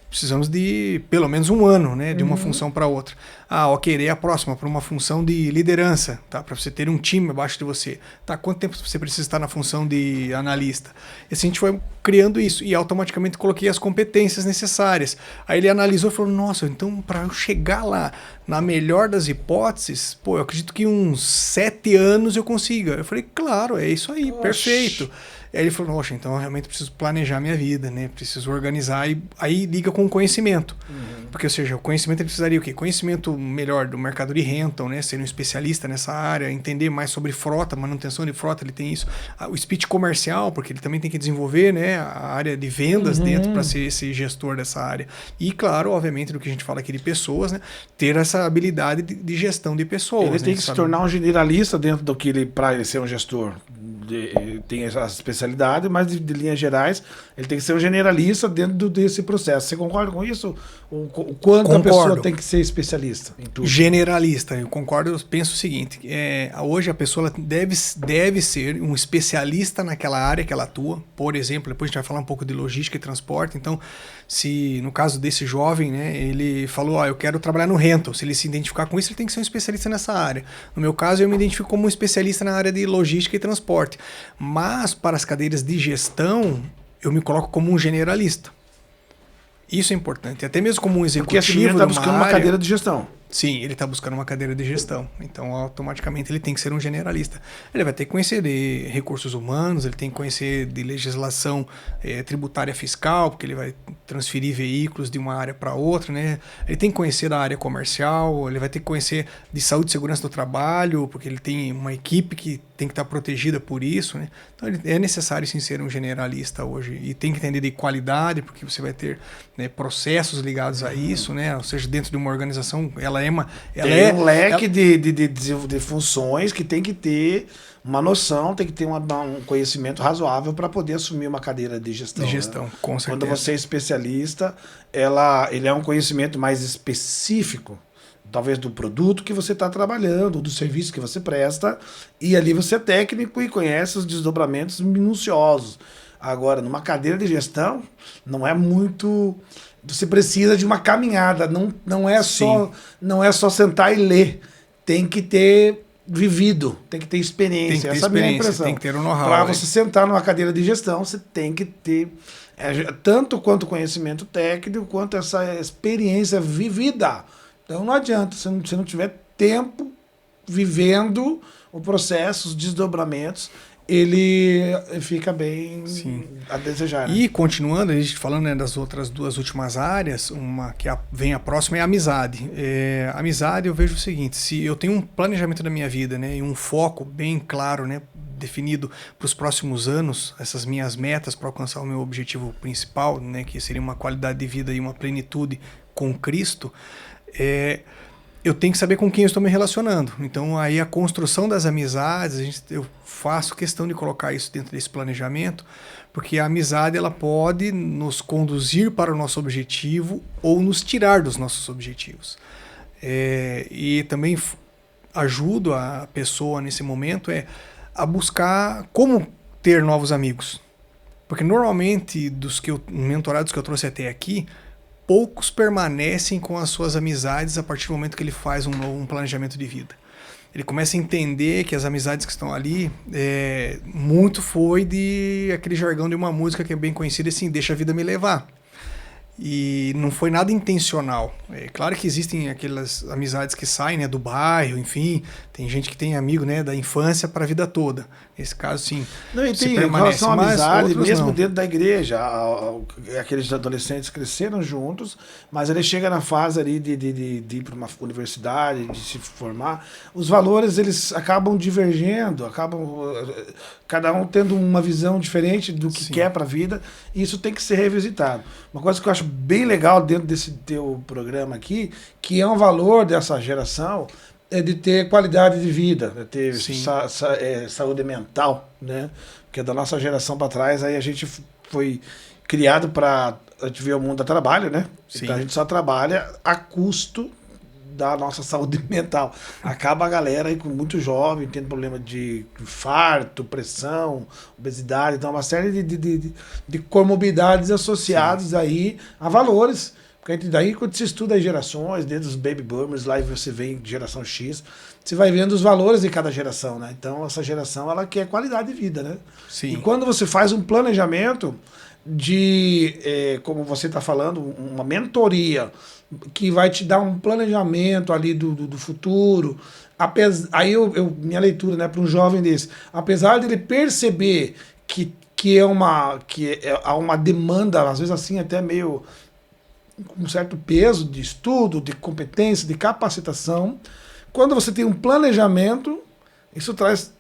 precisamos de pelo menos um ano, né, de uma função para outra. Ok, a próxima para uma função de liderança, tá? Para você ter um time abaixo de você. Tá, quanto tempo você precisa estar na função de analista? E assim a gente foi criando isso e automaticamente coloquei as competências necessárias. Aí ele analisou e falou, nossa, então para eu chegar lá, na melhor das hipóteses, eu acredito que uns 7 anos eu consiga. Eu falei, claro, é isso aí, perfeito. Aí ele falou, nossa, então eu realmente preciso planejar minha vida, né? Preciso organizar. E aí liga com o conhecimento. Porque, ou seja, o conhecimento ele precisaria o quê? Conhecimento melhor do mercado de rental, né? Ser um especialista nessa área, entender mais sobre frota, manutenção de frota, ele tem isso. O speech comercial, porque ele também tem que desenvolver, né, a área de vendas dentro para ser esse gestor dessa área. E, claro, obviamente, do que a gente fala aqui de pessoas, né? Ter essa habilidade de gestão de pessoas. Ele tem que se tornar um generalista dentro do que ele, para ele ser um gestor. Tem essa especialidade, mas de linhas gerais, ele tem que ser um generalista dentro desse processo. Você concorda com isso? O quanto a pessoa tem que ser especialista em tudo? Generalista, eu concordo. Eu penso o seguinte, hoje a pessoa deve ser um especialista naquela área que ela atua. Por exemplo, depois a gente vai falar um pouco de logística e transporte. Então, se no caso desse jovem, né, ele falou, eu quero trabalhar no rental, se ele se identificar com isso, ele tem que ser um especialista nessa área. No meu caso, eu me identifico como um especialista na área de logística e transporte. Mas para as cadeiras de gestão, eu me coloco como um generalista. Isso é importante. Até mesmo como um executivo. Porque a está buscando uma cadeira de gestão. Sim, ele está buscando uma cadeira de gestão. Então, automaticamente, ele tem que ser um generalista. Ele vai ter que conhecer de recursos humanos, ele tem que conhecer de legislação tributária fiscal, porque ele vai transferir veículos de uma área para outra, né? Ele tem que conhecer da área comercial, ele vai ter que conhecer de saúde e segurança do trabalho, porque ele tem uma equipe que tem que estar protegida por isso, né? Então, é necessário, sim, ser um generalista hoje. E tem que entender de qualidade, porque você vai ter, né, processos ligados a isso, né? Ou seja, dentro de uma organização, ela tem um leque de funções que tem que ter uma noção, tem que ter um conhecimento razoável para poder assumir uma cadeira de gestão. De gestão, né? com certeza. Quando você é especialista, ele é um conhecimento mais específico, talvez do produto que você está trabalhando, do serviço que você presta, e ali você é técnico e conhece os desdobramentos minuciosos. Agora, numa cadeira de gestão, não é muito... Você precisa de uma caminhada, não é só sentar e ler. Tem que ter vivido, tem que ter experiência. Essa é a minha impressão. Tem que ter um know-how. Para você sentar numa cadeira de gestão, você tem que ter tanto quanto conhecimento técnico, quanto essa experiência vivida. Então não adianta, se não tiver tempo vivendo o processo, os desdobramentos, ele fica bem a desejar. Né? E continuando, a gente falando, né, das outras duas últimas áreas, uma que vem a próxima é a amizade. Amizade, eu vejo o seguinte: se eu tenho um planejamento da minha vida, né, e um foco bem claro, né, definido para os próximos anos, essas minhas metas para alcançar o meu objetivo principal, né, que seria uma qualidade de vida e uma plenitude com Cristo, eu tenho que saber com quem eu estou me relacionando. Então, aí a construção das amizades, eu faço questão de colocar isso dentro desse planejamento, porque a amizade ela pode nos conduzir para o nosso objetivo ou nos tirar dos nossos objetivos. E também ajudo a pessoa nesse momento a buscar como ter novos amigos. Porque normalmente, dos mentorados que eu trouxe até aqui, poucos permanecem com as suas amizades a partir do momento que ele faz um planejamento de vida. Ele começa a entender que as amizades que estão ali, muito foi de aquele jargão de uma música que é bem conhecida, assim, deixa a vida me levar. E não foi nada intencional. É claro que existem aquelas amizades que saem, né, do bairro, enfim, tem gente que tem amigo, né, da infância para a vida toda. Nesse caso, sim. Não, e tem relação à amizade, mesmo dentro da igreja. Aqueles adolescentes cresceram juntos, mas ele chega na fase ali de ir para uma universidade, de se formar. Os valores, eles acabam divergendo, cada um tendo uma visão diferente do que quer para a vida, e isso tem que ser revisitado. Uma coisa que eu acho bem legal dentro desse teu programa aqui, que é um valor dessa geração, é de ter qualidade de vida, de ter saúde mental, né? Porque da nossa geração para trás, aí a gente foi criado para a gente ver o mundo a trabalho, né? Sim. Então a gente só trabalha a custo da nossa saúde mental. Acaba a galera aí com muito jovem, tendo problema de infarto, pressão, obesidade, então uma série de comorbidades associadas aí a valores. Porque daí, quando se estuda as gerações, dentro dos baby boomers, lá você vê geração X, você vai vendo os valores de cada geração, né? Então, essa geração, ela quer qualidade de vida, né? Sim. E quando você faz um planejamento como você está falando, uma mentoria, que vai te dar um planejamento ali do futuro, aí minha leitura, né, para um jovem desse, apesar dele perceber que há uma demanda, às vezes assim, até meio com um certo peso de estudo, de competência, de capacitação. Quando você tem um planejamento, isso traz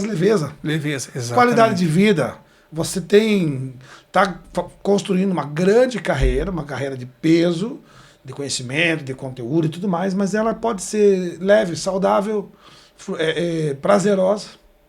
leveza. Leveza, exatamente. Qualidade de vida. Você está construindo uma grande carreira, uma carreira de peso, de conhecimento, de conteúdo e tudo mais, mas ela pode ser leve, saudável, prazerosa,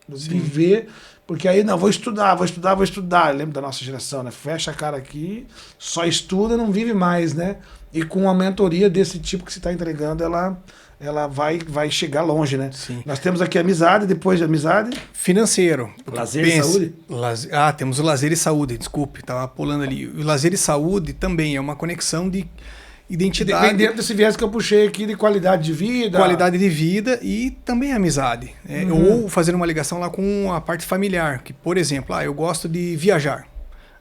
viver. Porque aí, não, vou estudar. Eu lembro da nossa geração, né? Fecha a cara aqui, só estuda, não vive mais, né? E com uma mentoria desse tipo que você está entregando, ela vai chegar longe, né? Sim. Nós temos aqui amizade, depois de amizade... Financeiro. Lazer e saúde? Temos o lazer e saúde, desculpe, estava pulando ali. O lazer e saúde também é uma conexão de identidade. Vem dentro desse viés que eu puxei aqui de qualidade de vida. Qualidade de vida e também amizade. Ou fazer uma ligação lá com a parte familiar, que, por exemplo, eu gosto de viajar.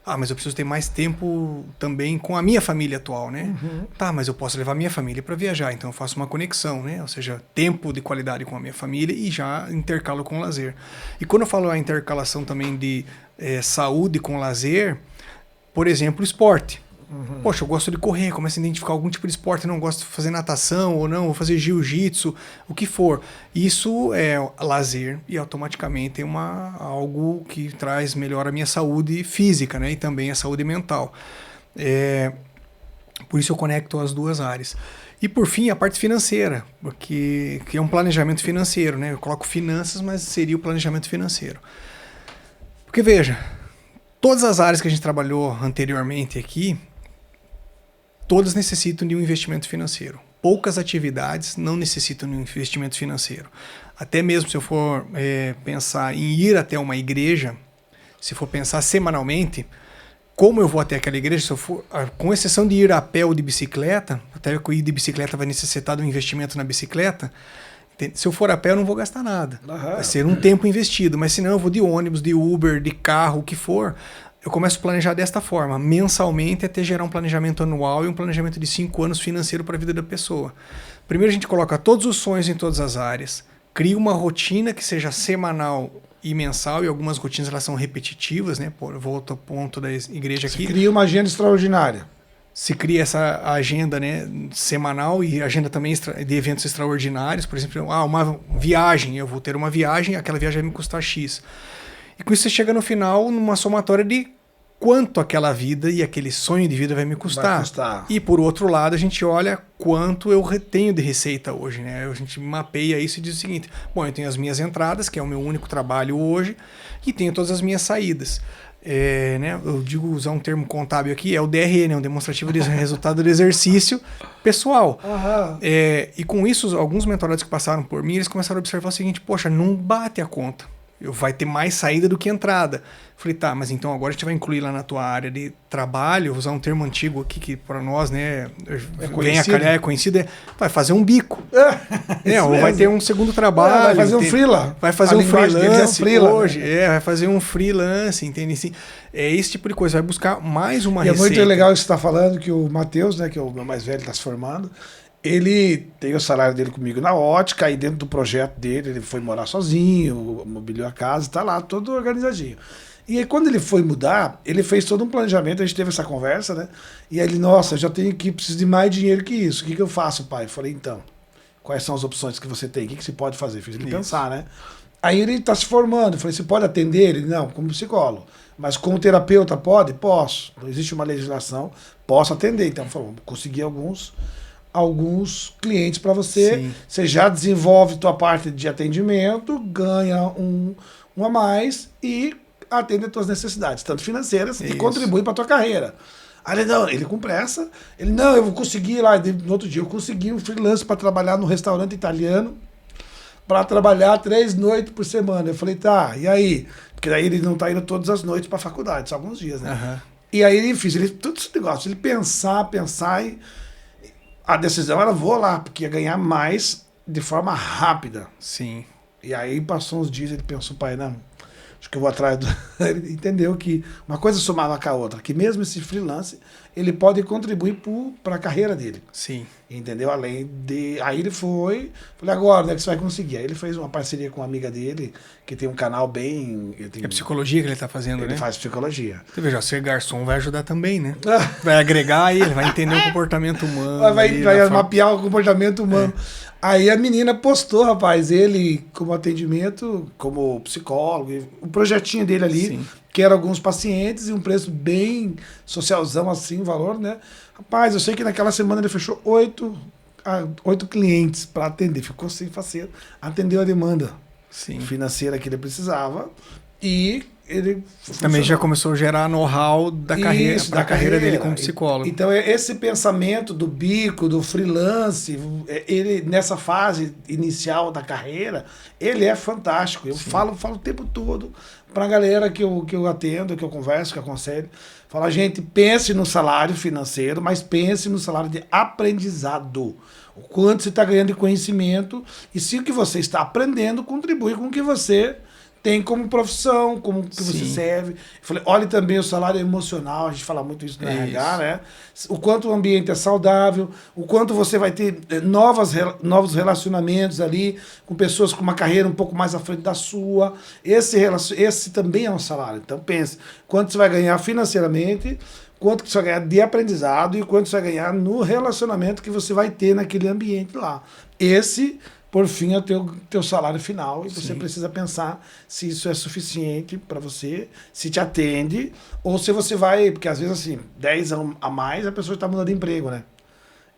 Ah, mas eu preciso ter mais tempo também com a minha família atual, né? Tá, mas eu posso levar minha família para viajar, então eu faço uma conexão, né? Ou seja, tempo de qualidade com a minha família e já intercalo com o lazer. E quando eu falo a intercalação também de saúde com lazer, por exemplo, esporte. Poxa, eu gosto de correr, começo a identificar algum tipo de esporte, não gosto de fazer natação ou não, vou fazer jiu-jitsu, o que for. Isso é lazer e automaticamente é algo que traz melhor a minha saúde física, né? E também a saúde mental. Por isso eu conecto as duas áreas. E por fim, a parte financeira, que é um planejamento financeiro, né? Eu coloco finanças, mas seria o planejamento financeiro. Porque veja, todas as áreas que a gente trabalhou anteriormente aqui, todas necessitam de um investimento financeiro. Poucas atividades não necessitam de um investimento financeiro. Até mesmo se eu for pensar em ir até uma igreja, se for pensar semanalmente, como eu vou até aquela igreja, se eu for, com exceção de ir a pé ou de bicicleta, até que ir de bicicleta vai necessitar de um investimento na bicicleta, se eu for a pé eu não vou gastar nada. Vai ser um tempo investido, mas se não eu vou de ônibus, de Uber, de carro, o que for. Eu começo a planejar desta forma, mensalmente, até gerar um planejamento anual e um planejamento de 5 anos financeiro para a vida da pessoa. Primeiro a gente coloca todos os sonhos em todas as áreas, cria uma rotina que seja semanal e mensal, e algumas rotinas elas são repetitivas, né? Eu volto ao ponto da igreja aqui. Você cria uma agenda extraordinária. Se cria essa agenda, né, semanal e agenda também de eventos extraordinários. Por exemplo, uma viagem, eu vou ter uma viagem, aquela viagem vai me custar X. E com isso você chega no final numa somatória de quanto aquela vida e aquele sonho de vida vai me custar. E por outro lado, a gente olha quanto eu tenho de receita hoje, né? A gente mapeia isso e diz o seguinte: bom, eu tenho as minhas entradas, que é o meu único trabalho hoje, e tenho todas as minhas saídas. Né? Eu digo usar um termo contábil aqui, é o DRE, né? Um demonstrativo de resultado do exercício pessoal. E com isso, alguns mentorados que passaram por mim, eles começaram a observar o seguinte: poxa, não bate a conta. Vai ter mais saída do que entrada. Falei, tá, mas então agora a gente vai incluir lá na tua área de trabalho, vou usar um termo antigo aqui que para nós, né, vem a calhar, é conhecido, vai fazer um bico. Ou vai ter um segundo trabalho. Vai fazer um freela. Vai fazer um freelance hoje. Vai fazer um freelance, entende? Assim, é esse tipo de coisa, vai buscar mais uma receita. É muito legal isso que você está falando, que o Matheus, né, que é o meu mais velho, está se formando. Ele tem o salário dele comigo na ótica, e dentro do projeto dele, ele foi morar sozinho, mobiliou a casa, está lá todo organizadinho. E aí, quando ele foi mudar, ele fez todo um planejamento, a gente teve essa conversa, né? E aí ele, nossa, já tenho que preciso de mais dinheiro que isso. O que eu faço, pai? Eu falei, então, quais são as opções que você tem? O que você pode fazer? Fiz ele pensar, né? Aí ele está se formando. Eu falei, você pode atender? Ele, não, como psicólogo. Mas como terapeuta, pode? Posso. Não existe uma legislação, posso atender. Então, falou, consegui alguns clientes para você. Sim. Você já desenvolve tua parte de atendimento, ganha um a mais e atende as tuas necessidades, tanto financeiras, e contribui para tua carreira. Aí ele, não, ele com pressa, ele, não, eu vou conseguir lá, no outro dia eu consegui um freelance para trabalhar no restaurante italiano, para trabalhar 3 noites por semana. Eu falei, tá, e aí? Porque daí ele não tá indo todas as noites para a faculdade, só alguns dias, né? Uhum. E aí ele fez, todo esse negócio, ele pensar e a decisão era, vou lá, porque ia ganhar mais de forma rápida. Sim. E aí passou uns dias, ele pensou, pai, não, acho que eu vou atrás do... Ele entendeu que uma coisa somava com a outra, que mesmo esse freelance, ele pode contribuir para a carreira dele. Sim. Entendeu? Além de... Aí ele falei, agora, né, que você vai conseguir? Aí ele fez uma parceria com uma amiga dele, que tem um canal bem... É psicologia que ele está fazendo, né? Ele faz psicologia. Você veja, ser garçom vai ajudar também, né? Vai agregar ele, vai entender o comportamento humano. Vai mapear o comportamento humano. Aí a menina postou, rapaz, ele como atendimento, como psicólogo, o projetinho dele ali, sim, que era alguns pacientes e um preço bem socialzão assim, valor, né? Rapaz, eu sei que naquela semana ele fechou 8 clientes para atender, ficou sem faceiro, atendeu a demanda, sim, financeira que ele precisava e ele também já começou a gerar know-how da carreira, da carreira dele como psicólogo. Então esse pensamento do bico, do freelance, ele nessa fase inicial da carreira, ele é fantástico. Eu falo o tempo todo para a galera que eu atendo, que eu converso, que eu aconselho, fala, gente, pense no salário financeiro, mas pense no salário de aprendizado. O quanto você está ganhando de conhecimento e se o que você está aprendendo contribui com o que você tem como profissão, como que você Sim. serve. Eu falei, olhe também o salário emocional, a gente fala muito isso no RH, né? O quanto o ambiente é saudável, o quanto você vai ter novos relacionamentos ali, com pessoas com uma carreira um pouco mais à frente da sua. Esse também é um salário. Então pense, quanto você vai ganhar financeiramente, quanto que você vai ganhar de aprendizado e quanto você vai ganhar no relacionamento que você vai ter naquele ambiente lá. Esse, por fim, é o teu salário final e você precisa pensar se isso é suficiente para você, se te atende, ou se você vai, porque às vezes assim, 10 a mais, a pessoa está mudando de emprego, né?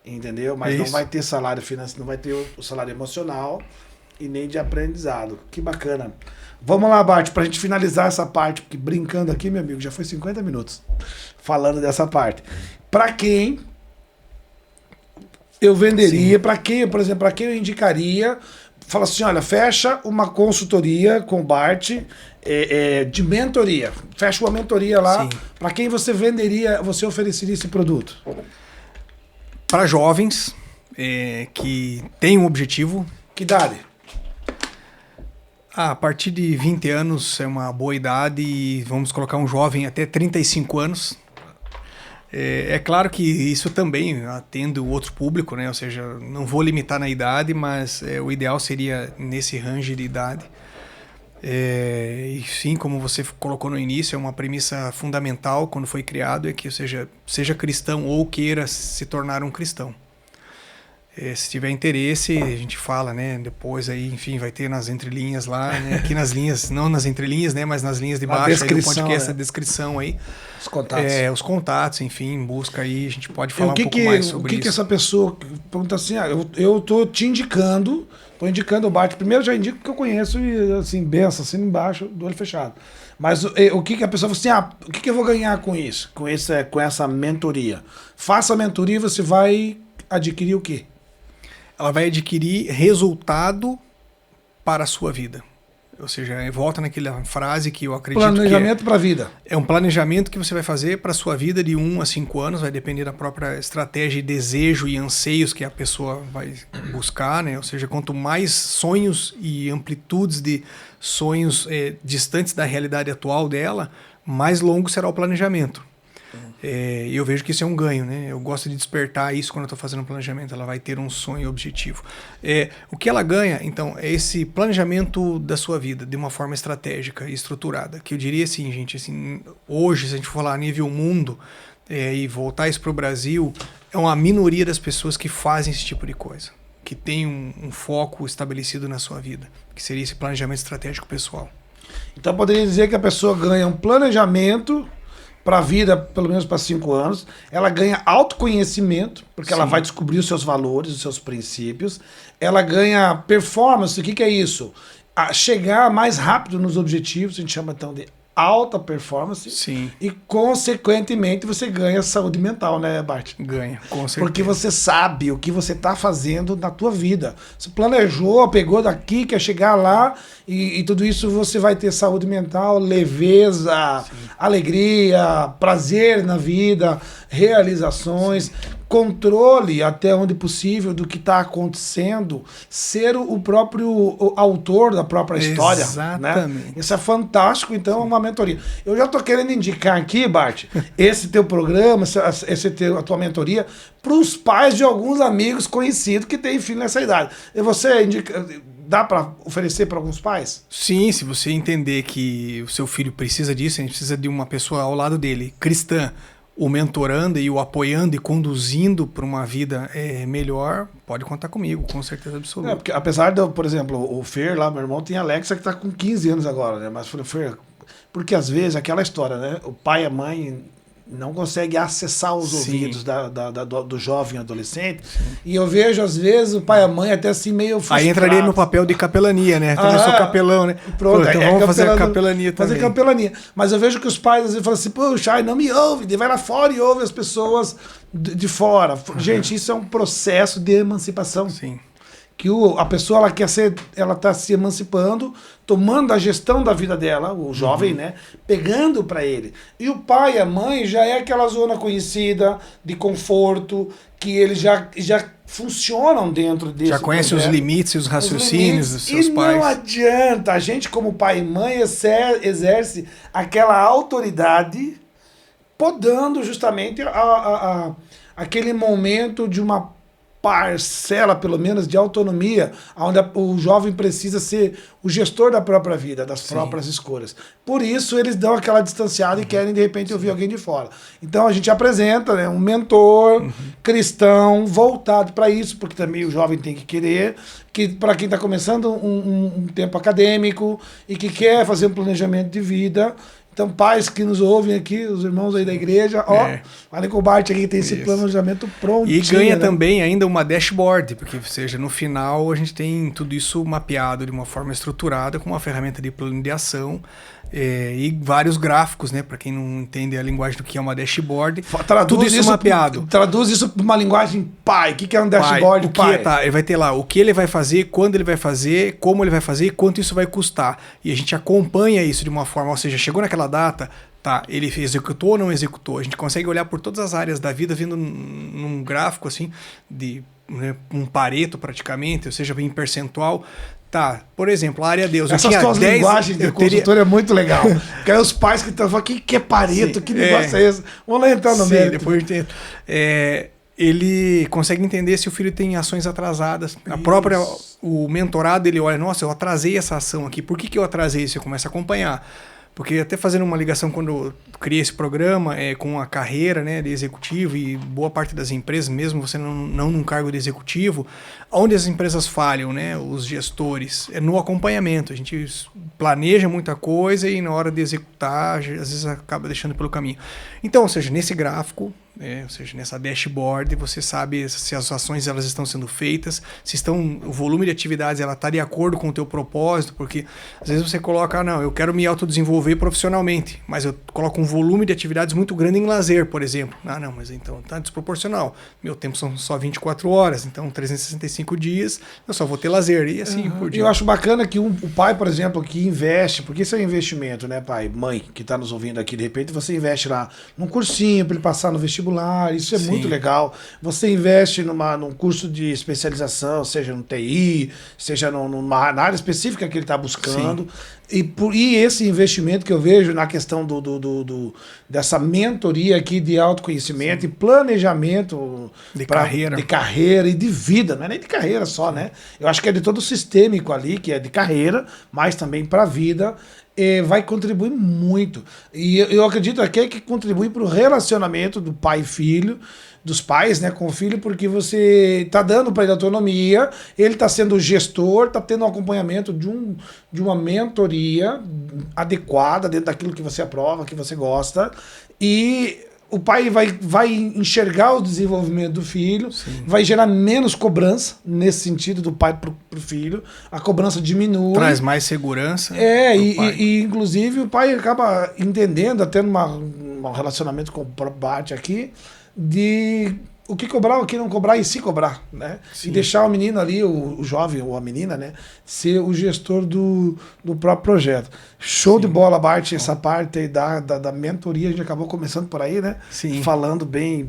Entendeu? Mas não vai ter salário financeiro, não vai ter o salário emocional e nem de aprendizado. Que bacana. Vamos lá, Bart, pra gente finalizar essa parte, porque brincando aqui, meu amigo, já foi 50 minutos falando dessa parte. Pra quem eu venderia, pra quem, por exemplo, pra quem eu indicaria, fala assim, olha, fecha uma consultoria com o Bart de mentoria. Fecha uma mentoria lá. Pra quem você venderia, você ofereceria esse produto? Para jovens que têm um objetivo. Que idade? A partir de 20 anos é uma boa idade e vamos colocar um jovem até 35 anos. É claro que isso também atende o outro público, né? Ou seja, não vou limitar na idade, mas o ideal seria nesse range de idade. E sim, como você colocou no início, é uma premissa fundamental quando foi criado, é que seja cristão ou queira se tornar um cristão. Se tiver interesse, a gente fala, né? Depois aí, enfim, vai ter nas entrelinhas lá, né? Aqui nas linhas, não nas entrelinhas, né? Mas nas linhas de baixo aí do podcast, a descrição aí. Os contatos. Os contatos, enfim, busca aí, a gente pode falar um pouco mais sobre isso. O que essa pessoa pergunta assim, eu tô te indicando, o Bart. Primeiro já indico que eu conheço e assim, benção, assim embaixo, do olho fechado. Mas o que a pessoa fala assim, o que eu vou ganhar com isso? Com essa mentoria? Faça a mentoria, você vai adquirir o quê? Ela vai adquirir resultado para a sua vida. Ou seja, volta naquela frase que eu acredito planejamento para a vida. É um planejamento que você vai fazer para a sua vida de 1 a 5 anos, vai depender da própria estratégia e desejo e anseios que a pessoa vai buscar, né? Ou seja, quanto mais sonhos e amplitudes de sonhos distantes da realidade atual dela, mais longo será o planejamento. Eu vejo que isso é um ganho, né? Eu gosto de despertar isso quando eu estou fazendo um planejamento. Ela vai ter um sonho e objetivo. O que ela ganha, então, é esse planejamento da sua vida de uma forma estratégica e estruturada. Que eu diria assim, gente, assim, hoje, se a gente for falar a nível mundo e voltar isso para o Brasil, é uma minoria das pessoas que fazem esse tipo de coisa, que tem um foco estabelecido na sua vida, que seria esse planejamento estratégico pessoal. Então, poderia dizer que a pessoa ganha um planejamento para a vida, pelo menos para 5 anos, ela ganha autoconhecimento, porque ela vai descobrir os seus valores, os seus princípios, ela ganha performance. O que é isso? Chegar mais rápido nos objetivos, a gente chama então de alta performance. Sim. E, consequentemente, você ganha saúde mental, né, Bart? Ganha, com certeza. Porque você sabe o que você está fazendo na tua vida. Você planejou, pegou daqui, quer chegar lá, e tudo isso você vai ter saúde mental, leveza, alegria, prazer na vida, realizações, controle até onde possível do que está acontecendo, ser o próprio autor da própria história. Exatamente. Né? Isso é fantástico, então é uma mentoria. Eu já estou querendo indicar aqui, Bart, esse teu programa, a tua mentoria, para os pais de alguns amigos conhecidos que têm filho nessa idade. E você indica, dá para oferecer para alguns pais? Sim, se você entender que o seu filho precisa disso, a gente precisa de uma pessoa ao lado dele, cristã, o mentorando e o apoiando e conduzindo para uma vida melhor, pode contar comigo, com certeza absoluta. Porque apesar de, por exemplo, o Fer lá, meu irmão, tem a Alexa que está com 15 anos agora, né? Mas falei, Fer, porque às vezes aquela história, né? O pai e a mãe não conseguem acessar os ouvidos do jovem adolescente. Sim. E eu vejo, às vezes, o pai e a mãe até assim meio frustrados. Aí entraria no papel de capelania, né? Também sou capelão, né? Pronto, então vamos fazer a capelania também. Fazer capelania. Mas eu vejo que os pais às vezes falam assim, poxa, não me ouve, vai lá fora e ouve as pessoas de fora. Gente, isso é um processo de emancipação. Sim. que a pessoa ela está se emancipando, tomando a gestão da vida dela, o jovem, né? Pegando para ele. E o pai e a mãe já é aquela zona conhecida de conforto, que eles já funcionam dentro desse Já conhece os limites e os raciocínios dos seus pais. E não adianta, a gente como pai e mãe exerce aquela autoridade podando justamente aquele momento de uma parcela, pelo menos, de autonomia, onde o jovem precisa ser o gestor da própria vida, das próprias escolhas. Por isso, eles dão aquela distanciada e querem, de repente, ouvir alguém de fora. Então, a gente apresenta, né, um mentor cristão voltado para isso, porque também o jovem tem que querer, que para quem está começando um tempo acadêmico e que quer fazer um planejamento de vida. Então, pais que nos ouvem aqui, os irmãos aí da igreja, falem com o Bart aqui que tem esse planejamento pronto. E ganha também ainda uma dashboard, porque, ou seja, no final a gente tem tudo isso mapeado de uma forma estruturada, com uma ferramenta de plano de ação e vários gráficos, né? Para quem não entende a linguagem do que é uma dashboard, tudo isso mapeado. Traduz isso para uma linguagem pai. O que é um dashboard pai? Ele vai ter lá o que ele vai fazer, quando ele vai fazer, como ele vai fazer, quanto isso vai custar. E a gente acompanha isso de uma forma, ou seja, chegou naquela data, tá, ele executou ou não executou. A gente consegue olhar por todas as áreas da vida, vindo num gráfico assim, de um Pareto praticamente, ou seja, em percentual. Tá, por exemplo, a área Deus. Essas tuas linguagens de consultor é muito legal. Porque aí os pais que estão falando, que é Pareto? Sim, que negócio é esse? Vamos lá entrar no mérito. Depois eu entendo. Ele consegue entender se o filho tem ações atrasadas. O mentorado, ele olha, nossa, eu atrasei essa ação aqui. Por que eu atrasei isso? Eu começo a acompanhar. Porque até fazendo uma ligação quando eu criei esse programa com a carreira, né, de executivo e boa parte das empresas, mesmo você não num cargo de executivo, onde as empresas falham, né, os gestores, é no acompanhamento. A gente planeja muita coisa e na hora de executar, às vezes acaba deixando pelo caminho. Então, ou seja, nesse gráfico, ou seja, nessa dashboard, você sabe se as ações elas estão sendo feitas, se o volume de atividades ela está de acordo com o teu propósito, porque às vezes você coloca, não, eu quero me autodesenvolver profissionalmente, mas eu coloco um volume de atividades muito grande em lazer, por exemplo. Não, mas então está desproporcional. Meu tempo são só 24 horas, então 365 dias eu só vou ter lazer, e assim por diante. Eu acho bacana que o pai, por exemplo, que investe, porque isso é um investimento, né, pai, mãe, que está nos ouvindo aqui, de repente você investe lá num cursinho para ele passar no vestibular, isso é muito legal. Você investe num curso de especialização, seja no TI, seja na área específica que ele está buscando. E esse investimento que eu vejo na questão dessa mentoria aqui de autoconhecimento e planejamento de carreira e de vida, não é nem de carreira só, né? Eu acho que é de todo o sistêmico ali, que é de carreira, mas também para a vida. Vai contribuir muito. E eu acredito aqui que contribui para o relacionamento do pai e filho, dos pais, né, com o filho, porque você está dando para ele autonomia, ele está sendo o gestor, está tendo um acompanhamento de uma mentoria adequada dentro daquilo que você aprova, que você gosta, e o pai vai enxergar o desenvolvimento do filho, vai gerar menos cobrança nesse sentido do pai pro filho, a cobrança diminui. Traz mais segurança. E inclusive o pai acaba entendendo, até um relacionamento com o próprio Bart aqui, de o que cobrar, o que não cobrar e se cobrar, né? Sim. E deixar o menino ali, o jovem ou a menina, né, ser o gestor do próprio projeto. Show de bola, Bart, essa parte aí da mentoria, a gente acabou começando por aí, né? Sim. Falando bem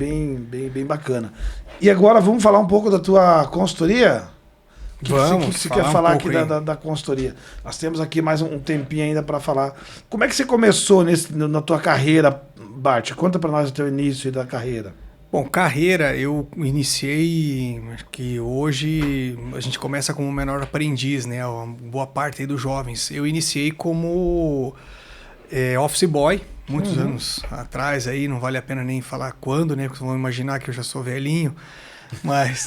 bacana. E agora vamos falar um pouco da tua consultoria? O que você quer falar aqui da consultoria? Nós temos aqui mais um tempinho ainda para falar. Como é que você começou na tua carreira, Bart? Conta para nós o teu início da carreira. Bom, carreira, eu iniciei, acho que hoje a gente começa como menor aprendiz, né? Uma boa parte aí dos jovens. Eu iniciei como office boy, muitos anos atrás, aí não vale a pena nem falar quando, né? Porque vocês vão imaginar que eu já sou velhinho, mas...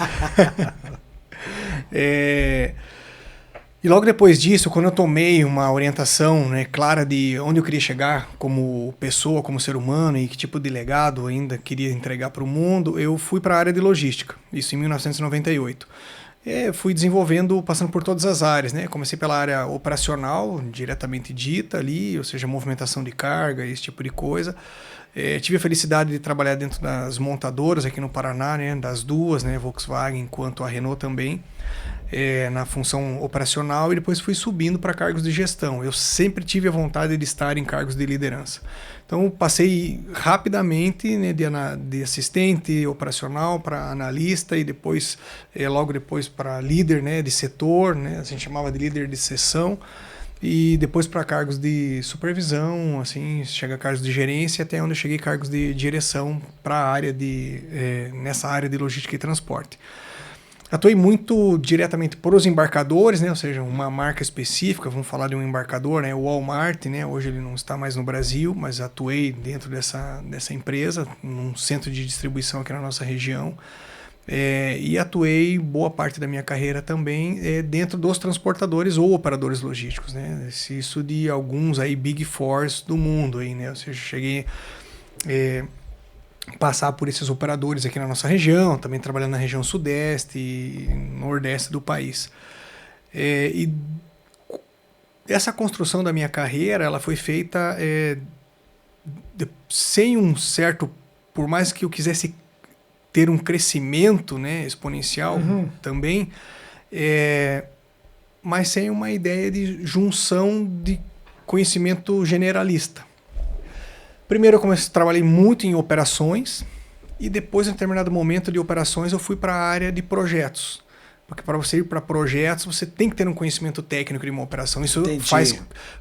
E logo depois disso, quando eu tomei uma orientação, né, clara de onde eu queria chegar como pessoa, como ser humano e que tipo de legado ainda queria entregar para o mundo, eu fui para a área de logística, isso em 1998. Fui desenvolvendo, passando por todas as áreas, né? Comecei pela área operacional, diretamente dita ali, ou seja, movimentação de carga, esse tipo de coisa. Tive a felicidade de trabalhar dentro das montadoras aqui no Paraná, né? Das duas, né? Volkswagen quanto a Renault também. na função operacional e depois fui subindo para cargos de gestão. Eu sempre tive a vontade de estar em cargos de liderança. Então passei rapidamente, né, de assistente operacional para analista e depois, logo depois para líder, né, de setor, né, a gente chamava de líder de seção, e depois para cargos de supervisão, assim, chega a cargos de gerência, até onde eu cheguei cargos de direção para a área nessa área de logística e transporte. Atuei muito diretamente por os embarcadores, né? Ou seja, uma marca específica, vamos falar de um embarcador, né? O Walmart, né? Hoje ele não está mais no Brasil, mas atuei dentro dessa empresa, num centro de distribuição aqui na nossa região. E atuei boa parte da minha carreira também dentro dos transportadores ou operadores logísticos, né? Isso de alguns aí Big Fours do mundo, aí, né? Ou seja, cheguei passar por esses operadores aqui na nossa região, também trabalhando na região sudeste e nordeste do país. E essa construção da minha carreira, ela foi feita sem um certo, por mais que eu quisesse ter um crescimento, né, exponencial também, mas sem uma ideia de junção de conhecimento generalista. Primeiro eu trabalhei muito em operações e depois, em determinado momento de operações, eu fui para a área de projetos. Porque para você ir para projetos, você tem que ter um conhecimento técnico de uma operação. Isso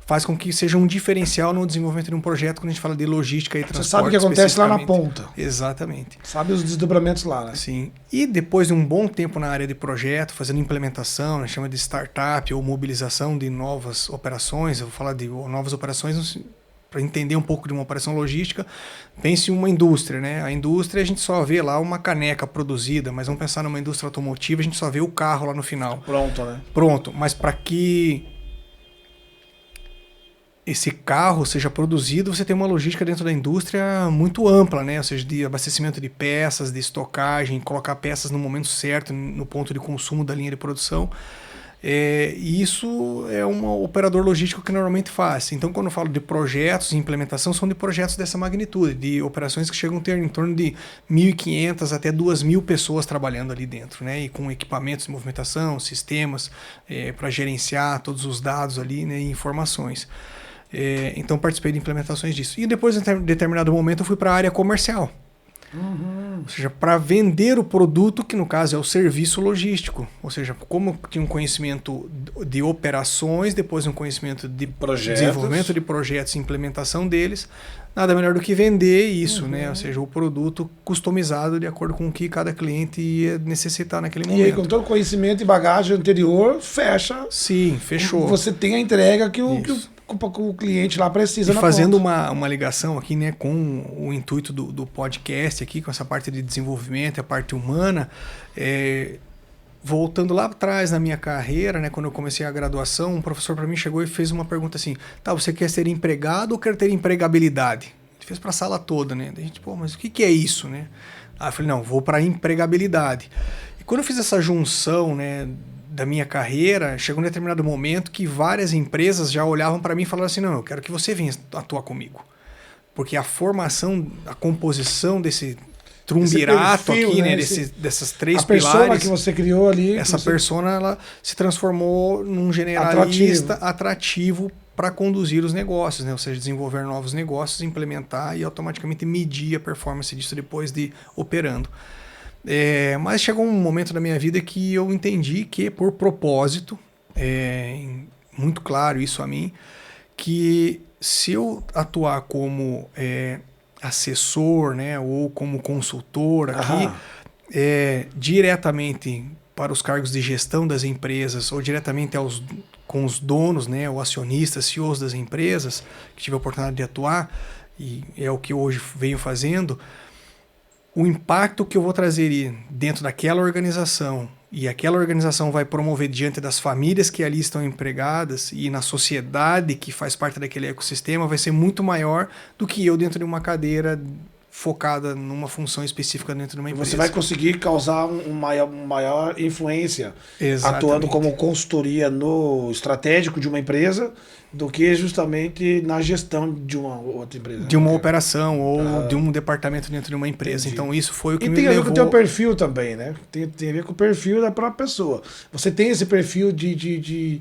faz com que seja um diferencial no desenvolvimento de um projeto quando a gente fala de logística e transporte. Você sabe o que acontece lá na ponta. Exatamente. Sabe os desdobramentos lá, né? Sim. E depois de um bom tempo na área de projeto, fazendo implementação, a gente chama de startup ou mobilização de novas operações. Eu vou falar de novas operações para entender um pouco de uma operação logística. Pense em uma indústria, né? A indústria a gente só vê lá uma caneca produzida, mas vamos pensar numa indústria automotiva, a gente só vê o carro lá no final. Pronto, né? Pronto, mas para que esse carro seja produzido, você tem uma logística dentro da indústria muito ampla, né? Ou seja, de abastecimento de peças, de estocagem, colocar peças no momento certo, no ponto de consumo da linha de produção. E isso é um operador logístico que normalmente faz. Então, quando eu falo de projetos e implementação, são de projetos dessa magnitude, de operações que chegam a ter em torno de 1.500 até 2.000 pessoas trabalhando ali dentro, né? E com equipamentos de movimentação, sistemas para gerenciar todos os dados ali, né? E informações. Então, participei de implementações disso. E depois, em determinado momento, eu fui para a área comercial. Ou seja, para vender o produto, que no caso é o serviço logístico. Ou seja, como eu tinha um conhecimento de operações, depois um conhecimento de desenvolvimento de projetos e implementação deles, nada melhor do que vender isso, né? Ou seja, o produto customizado de acordo com o que cada cliente ia necessitar naquele momento. E aí, com todo o conhecimento e bagagem anterior, fecha. Sim, fechou. Você tem a entrega que o cliente lá precisa. E fazendo uma ligação aqui, né, com o intuito do podcast aqui, com essa parte de desenvolvimento, a parte humana, voltando lá atrás na minha carreira, né, quando eu comecei a graduação, um professor para mim chegou e fez uma pergunta assim: tá, você quer ser empregado ou quer ter empregabilidade? Ele fez para a sala toda, né? A gente, mas o que é isso, né? Aí eu falei, não, vou para empregabilidade. E quando eu fiz essa junção, né, da minha carreira, chegou um determinado momento que várias empresas já olhavam para mim e falaram assim: não, eu quero que você venha atuar comigo. Porque a formação, a composição desse triunvirato aqui, né, dessas três pilares... A persona que você criou ali... Essa persona, ela se transformou num generalista atrativo para conduzir os negócios, né? Ou seja, desenvolver novos negócios, implementar e automaticamente medir a performance disso depois de operando. Mas chegou um momento da minha vida que eu entendi que, por propósito, muito claro isso a mim, que se eu atuar como assessor, né, ou como consultor aqui, diretamente para os cargos de gestão das empresas ou diretamente com os donos, né, ou acionistas, CEOs das empresas, que tive a oportunidade de atuar, e é o que eu hoje venho fazendo, o impacto que eu vou trazer dentro daquela organização e aquela organização vai promover diante das famílias que ali estão empregadas e na sociedade que faz parte daquele ecossistema vai ser muito maior do que eu dentro de uma cadeira focada numa função específica dentro de uma empresa. Você vai conseguir causar uma maior influência Exatamente. atuando como consultoria no estratégico de uma empresa do que justamente na gestão de uma outra empresa. De uma operação ou de um departamento dentro de uma empresa. Entendi. Então isso foi o que E me tem a ver com levou... o teu perfil também, né? Tem a ver com o perfil da própria pessoa. Você tem esse perfil de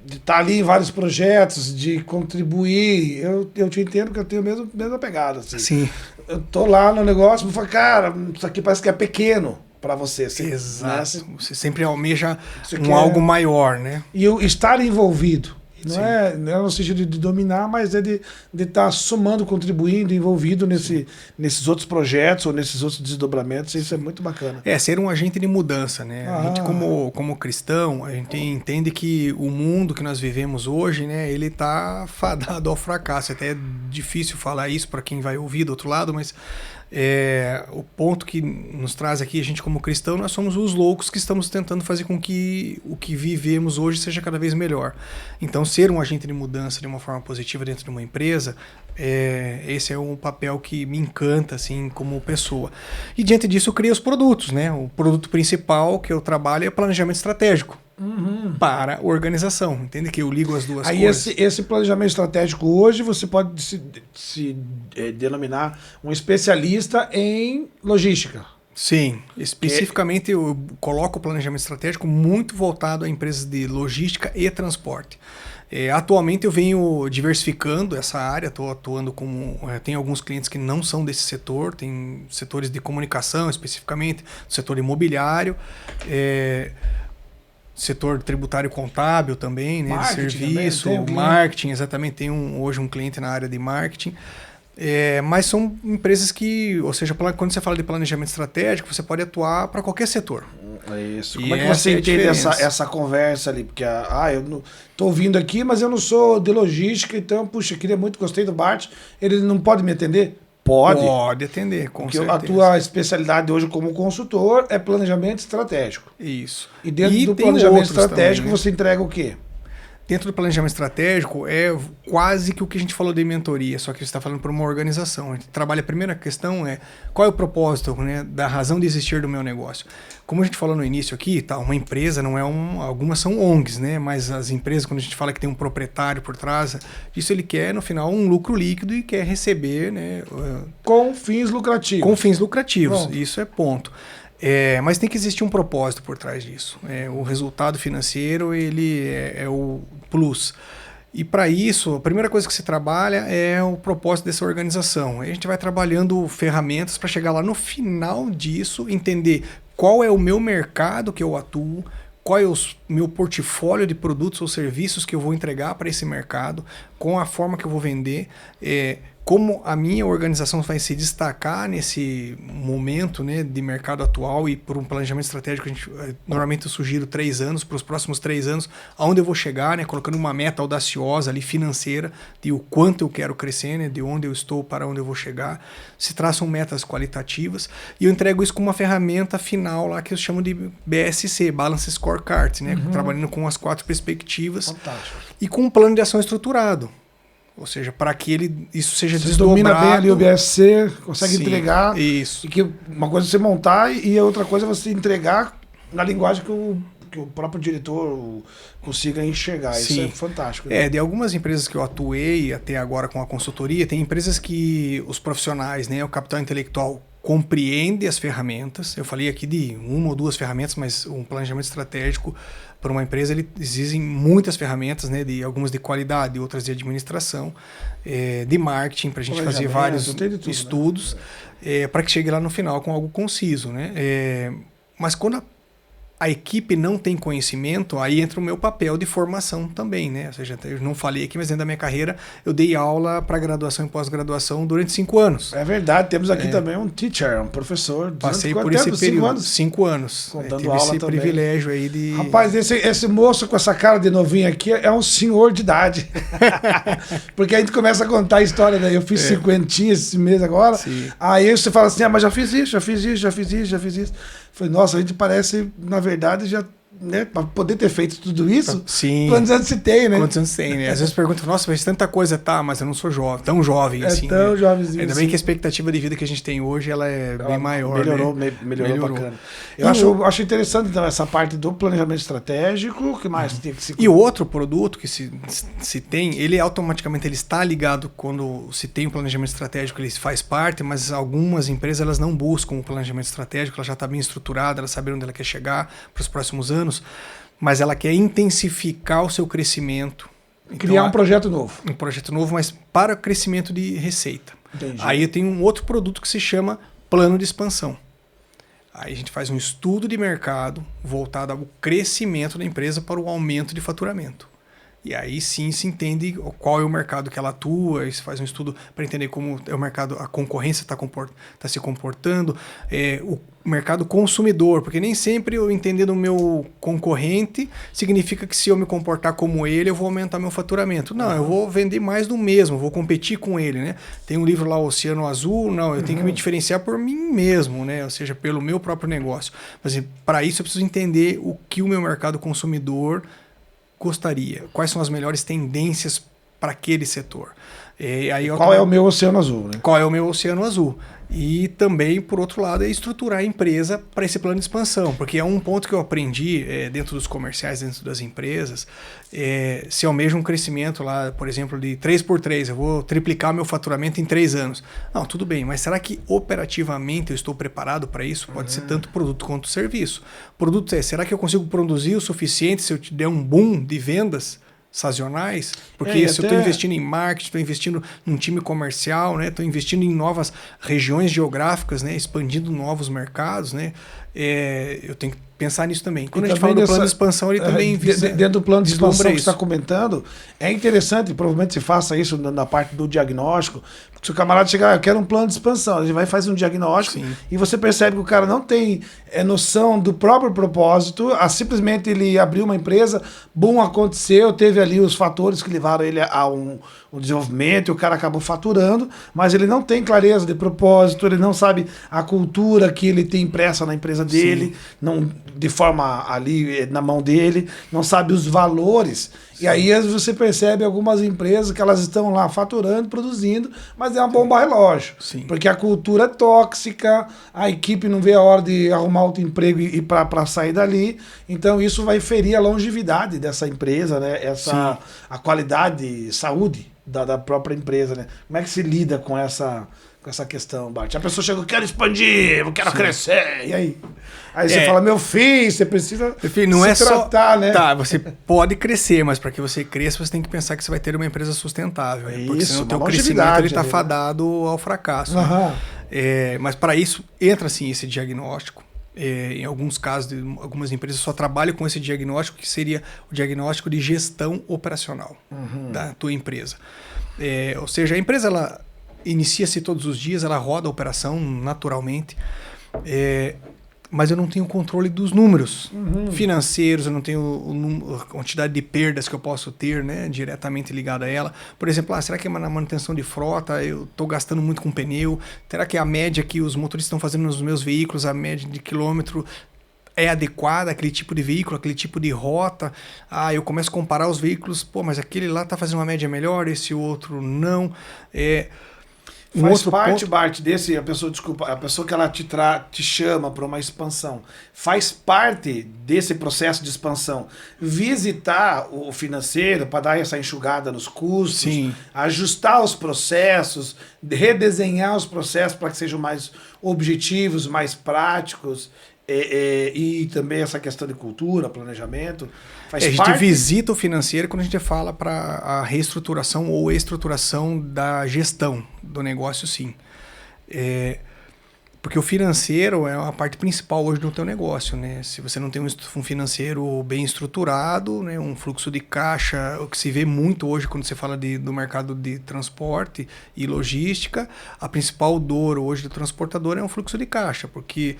estar ali em vários projetos, de contribuir. Eu te entendo que eu tenho a mesma pegada. Assim. Sim. Eu tô lá no negócio e falo, cara, isso aqui parece que é pequeno para você. Assim, Exato. Né? Você sempre almeja Você um quer- algo maior, né? E o estar envolvido. Sim. Não é no sentido de dominar, mas é de estar somando, contribuindo, envolvido nesses outros projetos ou nesses outros desdobramentos. Isso é muito bacana. Ser um agente de mudança, né? A gente, como cristão, a gente entende que o mundo que nós vivemos hoje, né, ele está fadado ao fracasso. Até é difícil falar isso para quem vai ouvir do outro lado, mas o ponto que nos traz aqui, a gente como cristão, nós somos os loucos que estamos tentando fazer com que o que vivemos hoje seja cada vez melhor. Então, ser um agente de mudança de uma forma positiva dentro de uma empresa, esse é um papel que me encanta, assim, como pessoa. E diante disso, eu criei os produtos, né? O produto principal que eu trabalho é planejamento estratégico. Para organização, entende que eu ligo as duas Aí coisas. esse planejamento estratégico hoje você pode se denominar um especialista em logística. Sim, especificamente eu coloco o planejamento estratégico muito voltado a empresas de logística e transporte. Atualmente eu venho diversificando essa área, estou atuando como... tem alguns clientes que não são desse setor, tem setores de comunicação especificamente, setor imobiliário, setor tributário contábil também, né, de serviço, também, marketing, exatamente, tem hoje um cliente na área de marketing. Mas são empresas que, ou seja, quando você fala de planejamento estratégico, você pode atuar para qualquer setor. É isso. E Como é que essa você é a entende diferença. essa conversa ali? Porque, eu tô ouvindo aqui, mas eu não sou de logística, então, puxa, gostei do Bart, ele não pode me atender? Pode. Pode atender, com Porque certeza. a tua especialidade hoje como consultor é planejamento estratégico. Isso. E dentro do tem planejamento outros estratégico também, né? você entrega o quê? Dentro do planejamento estratégico é quase que o que a gente falou de mentoria, só que você está falando para uma organização. A gente trabalha, a primeira questão é qual é o propósito, né, da razão de existir do meu negócio. Como a gente falou no início aqui, tá, uma empresa não é algumas são ONGs, né, mas as empresas, quando a gente fala que tem um proprietário por trás, isso ele quer no final um lucro líquido e quer receber, né, Com fins lucrativos. com fins lucrativos. Pronto. Isso é ponto. Mas tem que existir um propósito por trás disso. O resultado financeiro ele é o plus. E para isso, a primeira coisa que se trabalha é o propósito dessa organização. Aí a gente vai trabalhando ferramentas para chegar lá no final disso, entender qual é o meu mercado que eu atuo, qual é o meu portfólio de produtos ou serviços que eu vou entregar para esse mercado, com a forma que eu vou vender, como a minha organização vai se destacar nesse momento, né, de mercado atual, e por um planejamento estratégico, normalmente eu sugiro 3 anos, para os próximos 3 anos, aonde eu vou chegar, né, colocando uma meta audaciosa ali, financeira, de o quanto eu quero crescer, né, de onde eu estou para onde eu vou chegar. Se traçam metas qualitativas, e eu entrego isso com uma ferramenta final lá que eu chamo de BSC, Balance Scorecard, né, trabalhando com as 4 perspectivas. Fantástico. E com um plano de ação estruturado. Ou seja, para que isso seja Você desdobrado. domina bem ali o BSC, consegue Sim, entregar. Isso. E que uma coisa é você montar e a outra coisa é você entregar na linguagem que o próprio diretor consiga enxergar. Isso Sim. é fantástico. Né? De algumas empresas que eu atuei até agora com a consultoria, tem empresas que os profissionais, né, o capital intelectual, compreende as ferramentas. Eu falei aqui de 1 ou 2 ferramentas, mas um planejamento estratégico para uma empresa, ele exigem muitas ferramentas, né, algumas de qualidade, outras de administração, de marketing, para a gente fazer vários estudos, né, para que chegue lá no final com algo conciso. Né? Mas quando a equipe não tem conhecimento, aí entra o meu papel de formação também, né? Ou seja, eu não falei aqui, mas dentro da minha carreira eu dei aula para graduação e pós-graduação durante 5 anos. É verdade, temos aqui também um teacher, um professor. Passei por esse período, 5 anos. Dando tive aula esse também. Privilégio aí de... Rapaz, esse moço com essa cara de novinho aqui é um senhor de idade. Porque a gente começa a contar a história, né? Eu fiz 50 esse mês agora. Sim. Aí você fala assim, mas já fiz isso, já fiz isso, já fiz isso, já fiz isso. Falei, nossa, a gente parece, na verdade, já né, para poder ter feito tudo isso, Sim. quantos anos você tem, né? Quantos anos tem, né? Às vezes perguntam, nossa, fez tanta coisa, tá, mas eu não sou tão jovem assim. Tão né? jovenzinho. Ainda bem que a expectativa de vida que a gente tem hoje, ela é bem maior, melhorou, né? melhorou bacana. Eu acho interessante, então, essa parte do planejamento estratégico, o que mais tem que se... E o outro produto que se tem, ele automaticamente ele está ligado quando se tem um planejamento estratégico, ele faz parte, mas algumas empresas elas não buscam o planejamento estratégico, ela já está bem estruturada, ela sabe onde ela quer chegar para os próximos anos, mas ela quer intensificar o seu crescimento. Criar um projeto novo. Um projeto novo, mas para o crescimento de receita. Entendi. Aí eu tenho um outro produto que se chama plano de expansão. Aí a gente faz um estudo de mercado voltado ao crescimento da empresa para o aumento de faturamento. E aí sim se entende qual é o mercado que ela atua, e se faz um estudo para entender como é o mercado, a concorrência está se comportando, o mercado consumidor, porque nem sempre eu entender do meu concorrente significa que se eu me comportar como ele, eu vou aumentar meu faturamento. Não, eu vou vender mais do mesmo, vou competir com ele, né? Tem um livro lá, Oceano Azul, não, eu tenho que me diferenciar por mim mesmo, né? Ou seja, pelo meu próprio negócio. Mas para isso eu preciso entender o que o meu mercado consumidor gostaria, quais são as melhores tendências para aquele setor. Qual é o meu oceano azul, né? Qual é o meu oceano azul? E também, por outro lado, é estruturar a empresa para esse plano de expansão, porque é um ponto que eu aprendi dentro dos comerciais, dentro das empresas, se almeja um crescimento lá, por exemplo, de 3x3, eu vou triplicar meu faturamento em 3 anos. Não, tudo bem, mas será que operativamente eu estou preparado para isso? Pode ser tanto produto quanto serviço. Produto será que eu consigo produzir o suficiente se eu te der um boom de vendas sazonais, porque se eu estou investindo em marketing, estou investindo num time comercial, né, estou investindo em novas regiões geográficas, né, expandindo novos mercados, né, eu tenho que pensar nisso também. Quando a gente fala do plano de expansão, ele também visa... Dentro do plano de expansão que você está comentando, é interessante, provavelmente você faça isso na parte do diagnóstico, porque se o camarada chegar, eu quero um plano de expansão, ele vai fazer um diagnóstico. Sim. E você percebe que o cara não tem noção do próprio propósito, simplesmente ele abriu uma empresa, boom, aconteceu, teve ali os fatores que levaram ele a um desenvolvimento, e o cara acabou faturando, mas ele não tem clareza de propósito, ele não sabe a cultura que ele tem impressa na empresa dele, não de forma ali na mão dele, não sabe os valores. Sim. E aí você percebe algumas empresas que elas estão lá faturando, produzindo, mas é uma bomba relógio. Sim. Porque a cultura é tóxica, a equipe não vê a hora de arrumar outro emprego e para sair dali. Então isso vai ferir a longevidade dessa empresa, né? A qualidade, saúde da própria empresa, né? Como é que se lida com essa questão, Bart? A pessoa chega, eu quero expandir, eu quero crescer, e aí? Aí você fala, meu filho, você precisa não se tratar, né? Tá, você pode crescer, mas para que você cresça, você tem que pensar que você vai ter uma empresa sustentável. Porque senão o teu crescimento está fadado ao fracasso. Né? Mas para isso, entra sim esse diagnóstico. Em alguns casos, algumas empresas só trabalham com esse diagnóstico, que seria o diagnóstico de gestão operacional da tua empresa. Ou seja, a empresa ela inicia-se todos os dias, ela roda a operação naturalmente, mas eu não tenho controle dos números financeiros, eu não tenho a quantidade de perdas que eu posso ter, né, diretamente ligada a ela. Por exemplo, será que na manutenção de frota eu estou gastando muito com pneu? Será que a média que os motoristas estão fazendo nos meus veículos, a média de quilômetro, é adequada àquele tipo de veículo, aquele tipo de rota? Eu começo a comparar os veículos, mas aquele lá está fazendo uma média melhor, esse outro não. Faz parte, Bart, desse, a pessoa que ela te chama para uma expansão, faz parte desse processo de expansão, visitar o financeiro para dar essa enxugada nos custos, sim, ajustar os processos, redesenhar os processos para que sejam mais objetivos, mais práticos, e também essa questão de cultura, planejamento. A gente visita o financeiro quando a gente fala para a reestruturação ou estruturação da gestão do negócio, sim. Porque o financeiro é uma parte principal hoje do teu negócio, né? Se você não tem um financeiro bem estruturado, né, um fluxo de caixa, o que se vê muito hoje quando você fala do mercado de transporte e logística, a principal dor hoje do transportador é um fluxo de caixa, porque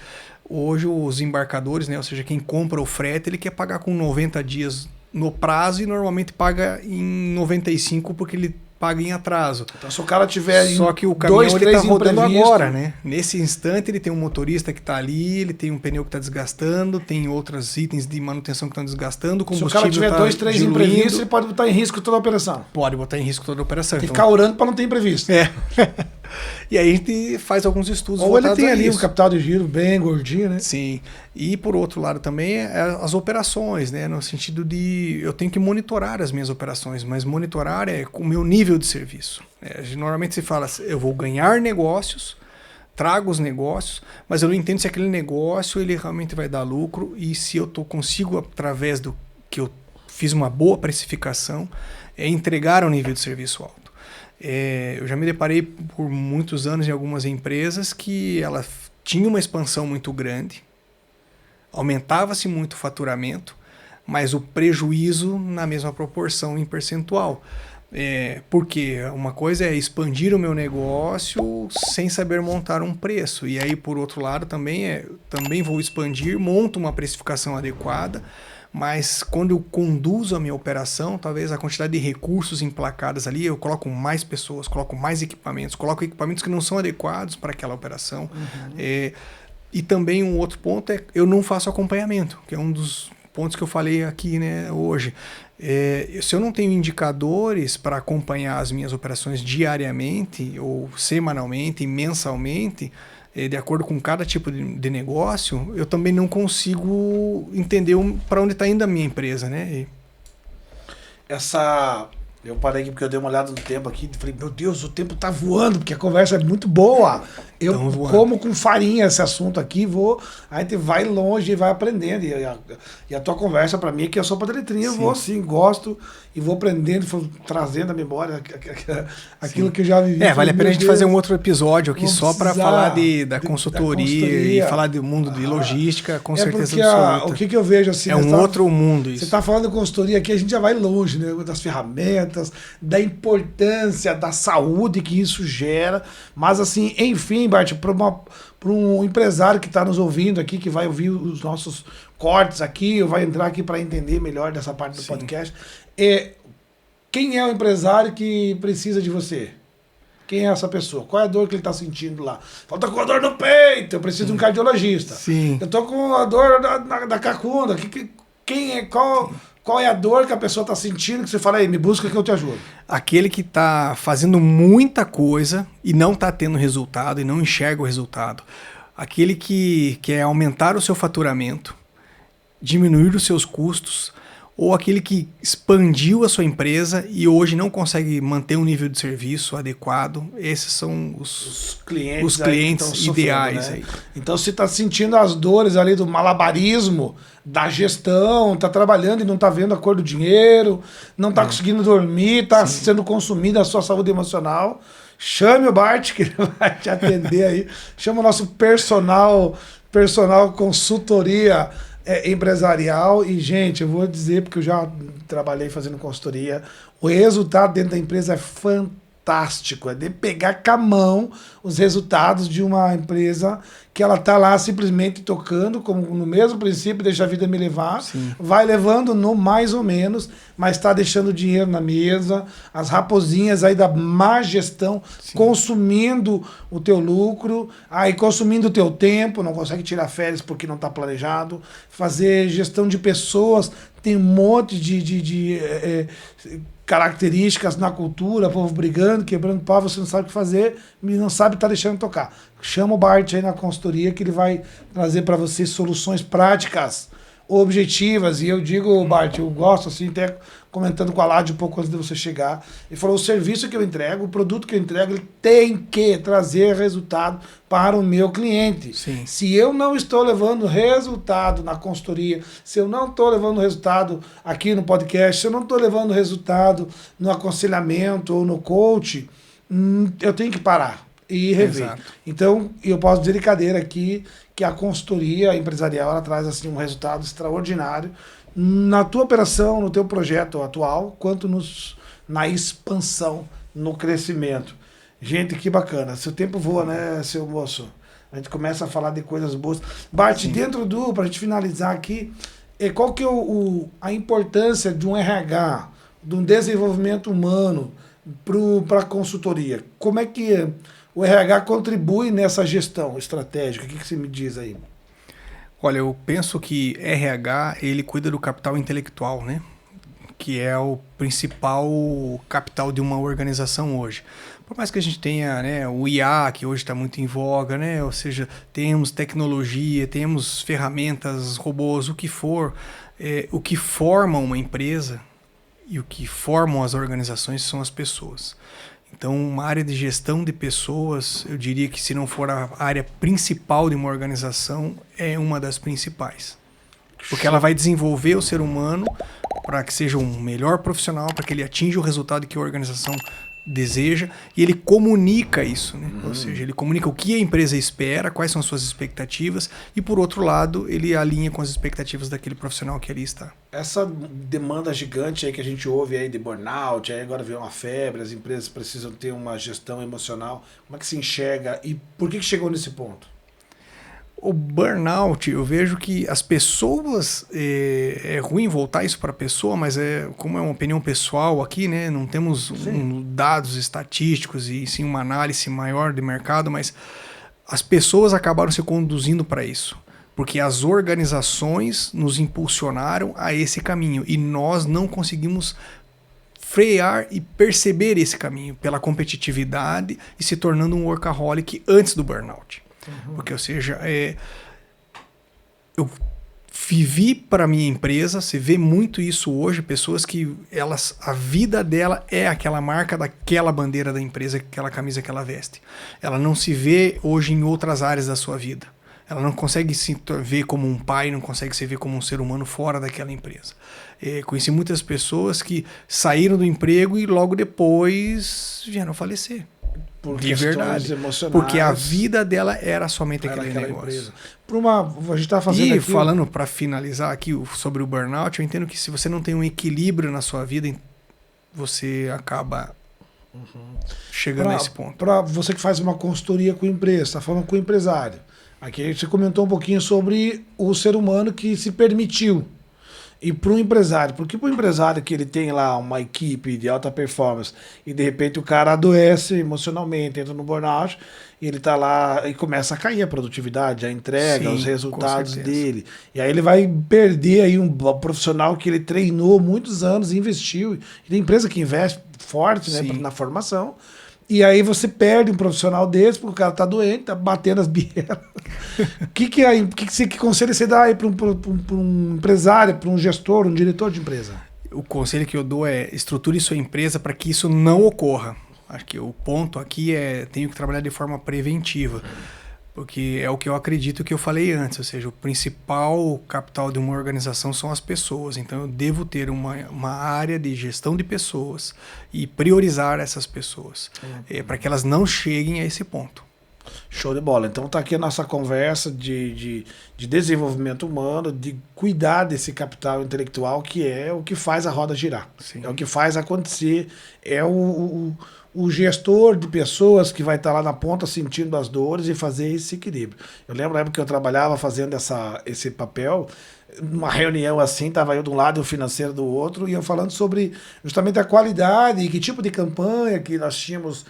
hoje os embarcadores, né, ou seja, quem compra o frete, ele quer pagar com 90 dias no prazo e normalmente paga em 95 porque ele paga em atraso. Então, se o cara tiver Só que o caminhão 2, ele 3 tá rodando imprevistos, agora, né? Nesse instante ele tem um motorista que está ali, ele tem um pneu que está desgastando, tem outros itens de manutenção que estão desgastando, o se o combustível cara tiver tá 2, 3 diluindo, imprevistos, ele pode botar em risco toda a operação. pode botar em risco toda a operação. Tem que Então, ficar orando para não ter imprevisto. é. E aí a gente faz alguns estudos Ou ele voltados tem a ali um isso. capital de giro bem gordinho, né? Sim. E por outro lado também as operações, né? No sentido de eu tenho que monitorar as minhas operações, mas monitorar é com o meu nível de serviço. Normalmente se fala, eu vou ganhar negócios, trago os negócios, mas eu não entendo se aquele negócio ele realmente vai dar lucro e se eu consigo, através do que eu fiz uma boa precificação, entregar um nível de serviço alto. Eu já me deparei por muitos anos em algumas empresas que ela tinha uma expansão muito grande, aumentava-se muito o faturamento, mas o prejuízo na mesma proporção em percentual. Porque uma coisa é expandir o meu negócio sem saber montar um preço. E aí, por outro lado, também vou expandir, monto uma precificação adequada, mas quando eu conduzo a minha operação, talvez a quantidade de recursos emplacados ali, eu coloco mais pessoas, coloco mais equipamentos, coloco equipamentos que não são adequados para aquela operação. E também um outro ponto é eu não faço acompanhamento, que é um dos pontos que eu falei aqui, né, hoje. Se eu não tenho indicadores para acompanhar as minhas operações diariamente, ou semanalmente, mensalmente, de acordo com cada tipo de negócio, eu também não consigo entender para onde está indo a minha empresa, né? Eu parei aqui porque eu dei uma olhada no tempo aqui e falei, meu Deus, o tempo tá voando, porque a conversa é muito boa. Eu como com farinha esse assunto aqui, a gente vai longe e vai aprendendo. E a tua conversa para mim é que eu sou para letrinha, eu vou assim, gosto e vou aprendendo, trazendo à memória aquilo que eu já vivi. Vale a pena a gente fazer um outro episódio aqui só para falar da consultoria e falar do mundo de logística, com certeza absoluta. O que eu vejo assim... outro mundo isso. Você está falando de consultoria aqui, a gente já vai longe, né? Das ferramentas, da importância da saúde que isso gera. Mas assim, enfim, Bart, para um empresário que está nos ouvindo aqui, que vai ouvir os nossos cortes aqui, ou vai entrar aqui para entender melhor dessa parte do podcast, quem é o empresário que precisa de você? Quem é essa pessoa? Qual é a dor que ele está sentindo lá? Falta com a dor no peito, eu preciso de um cardiologista. Sim. Eu estou com a dor da cacunda. Qual é a dor que a pessoa está sentindo que você fala, aí, me busca que eu te ajudo? Aquele que está fazendo muita coisa e não está tendo resultado e não enxerga o resultado. Aquele que quer aumentar o seu faturamento, diminuir os seus custos, ou aquele que expandiu a sua empresa e hoje não consegue manter um nível de serviço adequado. Esses são os clientes ideais. Né? Então, se está sentindo as dores ali do malabarismo, da gestão, está trabalhando e não está vendo a cor do dinheiro, não está conseguindo dormir, está sendo consumida a sua saúde emocional, chame o Bart, que ele vai te atender aí. Chama o nosso personal consultoria empresarial. E, gente, eu vou dizer, porque eu já trabalhei fazendo consultoria, o resultado dentro da empresa é fantástico. É de pegar com a mão os resultados de uma empresa que ela está lá simplesmente tocando, como no mesmo princípio, deixa a vida me levar, vai levando no mais ou menos, mas está deixando dinheiro na mesa, as raposinhas aí da má gestão, consumindo o teu lucro, aí consumindo o teu tempo, não consegue tirar férias porque não está planejado, fazer gestão de pessoas, tem um monte de características na cultura, povo brigando, quebrando pau, você não sabe o que fazer, e não sabe estar deixando tocar. Chama o Bart aí na consultoria que ele vai trazer para você soluções práticas, objetivas. E eu digo, Bart, eu gosto assim, até comentando com a Lade um pouco antes de você chegar, ele falou, o serviço que eu entrego, o produto que eu entrego, ele tem que trazer resultado para o meu cliente. Sim. Se eu não estou levando resultado na consultoria, se eu não estou levando resultado aqui no podcast, se eu não estou levando resultado no aconselhamento ou no coach, eu tenho que parar e rever. Exato. Então, eu posso dizer de cadeira aqui que a consultoria empresarial ela traz assim, um resultado extraordinário na tua operação, no teu projeto atual, quanto na expansão, no crescimento. Gente, que bacana. Seu tempo voa, né, seu moço? A gente começa a falar de coisas boas. Bart, dentro pra gente finalizar aqui, qual que é a importância de um RH, de um desenvolvimento humano, para a consultoria. Como é que o RH contribui nessa gestão estratégica? O que você me diz aí? Olha, eu penso que RH, ele cuida do capital intelectual, né? Que é o principal capital de uma organização hoje. Por mais que a gente tenha, né, o IA, que hoje está muito em voga, né? Ou seja, temos tecnologia, temos ferramentas, robôs, o que for, o que forma uma empresa e o que formam as organizações são as pessoas. Então, uma área de gestão de pessoas, eu diria que se não for a área principal de uma organização, é uma das principais. Porque ela vai desenvolver o ser humano para que seja um melhor profissional, para que ele atinja o resultado que a organização deseja, e ele comunica isso, né? Ou seja, ele comunica o que a empresa espera, quais são as suas expectativas, e por outro lado, ele alinha com as expectativas daquele profissional que ali está. Essa demanda gigante aí que a gente ouve aí de burnout, aí agora veio uma febre, as empresas precisam ter uma gestão emocional. Como é que se enxerga e por que chegou nesse ponto? O burnout, eu vejo que as pessoas, é ruim voltar isso para a pessoa, mas como é uma opinião pessoal aqui, né? Não temos dados estatísticos e sim uma análise maior de mercado, mas as pessoas acabaram se conduzindo para isso. Porque as organizações nos impulsionaram a esse caminho e nós não conseguimos frear e perceber esse caminho pela competitividade e se tornando um workaholic antes do burnout. Porque, ou seja, eu vivi para a minha empresa, você vê muito isso hoje, pessoas que a vida dela é aquela marca daquela bandeira da empresa, aquela camisa que ela veste. Ela não se vê hoje em outras áreas da sua vida. Ela não consegue se ver como um pai, não consegue se ver como um ser humano fora daquela empresa. Conheci muitas pessoas que saíram do emprego e logo depois vieram falecer. Por de verdade. Porque a vida dela era somente aquele negócio. A gente tá fazendo e aqui... falando para finalizar aqui sobre o burnout, eu entendo que se você não tem um equilíbrio na sua vida, você acaba chegando a esse ponto. Para você que faz uma consultoria com empresa, está falando com o empresário. Aqui você comentou um pouquinho sobre o ser humano que se permitiu. E para um empresário, porque para o empresário que ele tem lá uma equipe de alta performance e de repente o cara adoece emocionalmente, entra no burnout e ele está lá e começa a cair a produtividade, a entrega, os resultados dele. E aí ele vai perder aí um profissional que ele treinou muitos anos, investiu. E tem empresa que investe forte, né, na formação. E aí você perde um profissional desse, porque o cara tá doente, tá batendo as bielas. Que conselho você dá aí para um empresário, para um gestor, um diretor de empresa? O conselho que eu dou é estruture sua empresa para que isso não ocorra. Acho que o ponto aqui tenho que trabalhar de forma preventiva. Porque é o que eu acredito que eu falei antes, ou seja, o principal capital de uma organização são as pessoas. Então eu devo ter uma área de gestão de pessoas e priorizar essas pessoas para que elas não cheguem a esse ponto. Show de bola. Então tá aqui a nossa conversa de desenvolvimento humano, de cuidar desse capital intelectual, que é o que faz a roda girar. Sim. É o que faz acontecer, é o gestor de pessoas que vai estar lá na ponta sentindo as dores e fazer esse equilíbrio. Eu lembro na época que eu trabalhava fazendo esse papel, numa reunião assim, estava eu de um lado e o financeiro do outro, e eu falando sobre justamente a qualidade e que tipo de campanha que nós tínhamos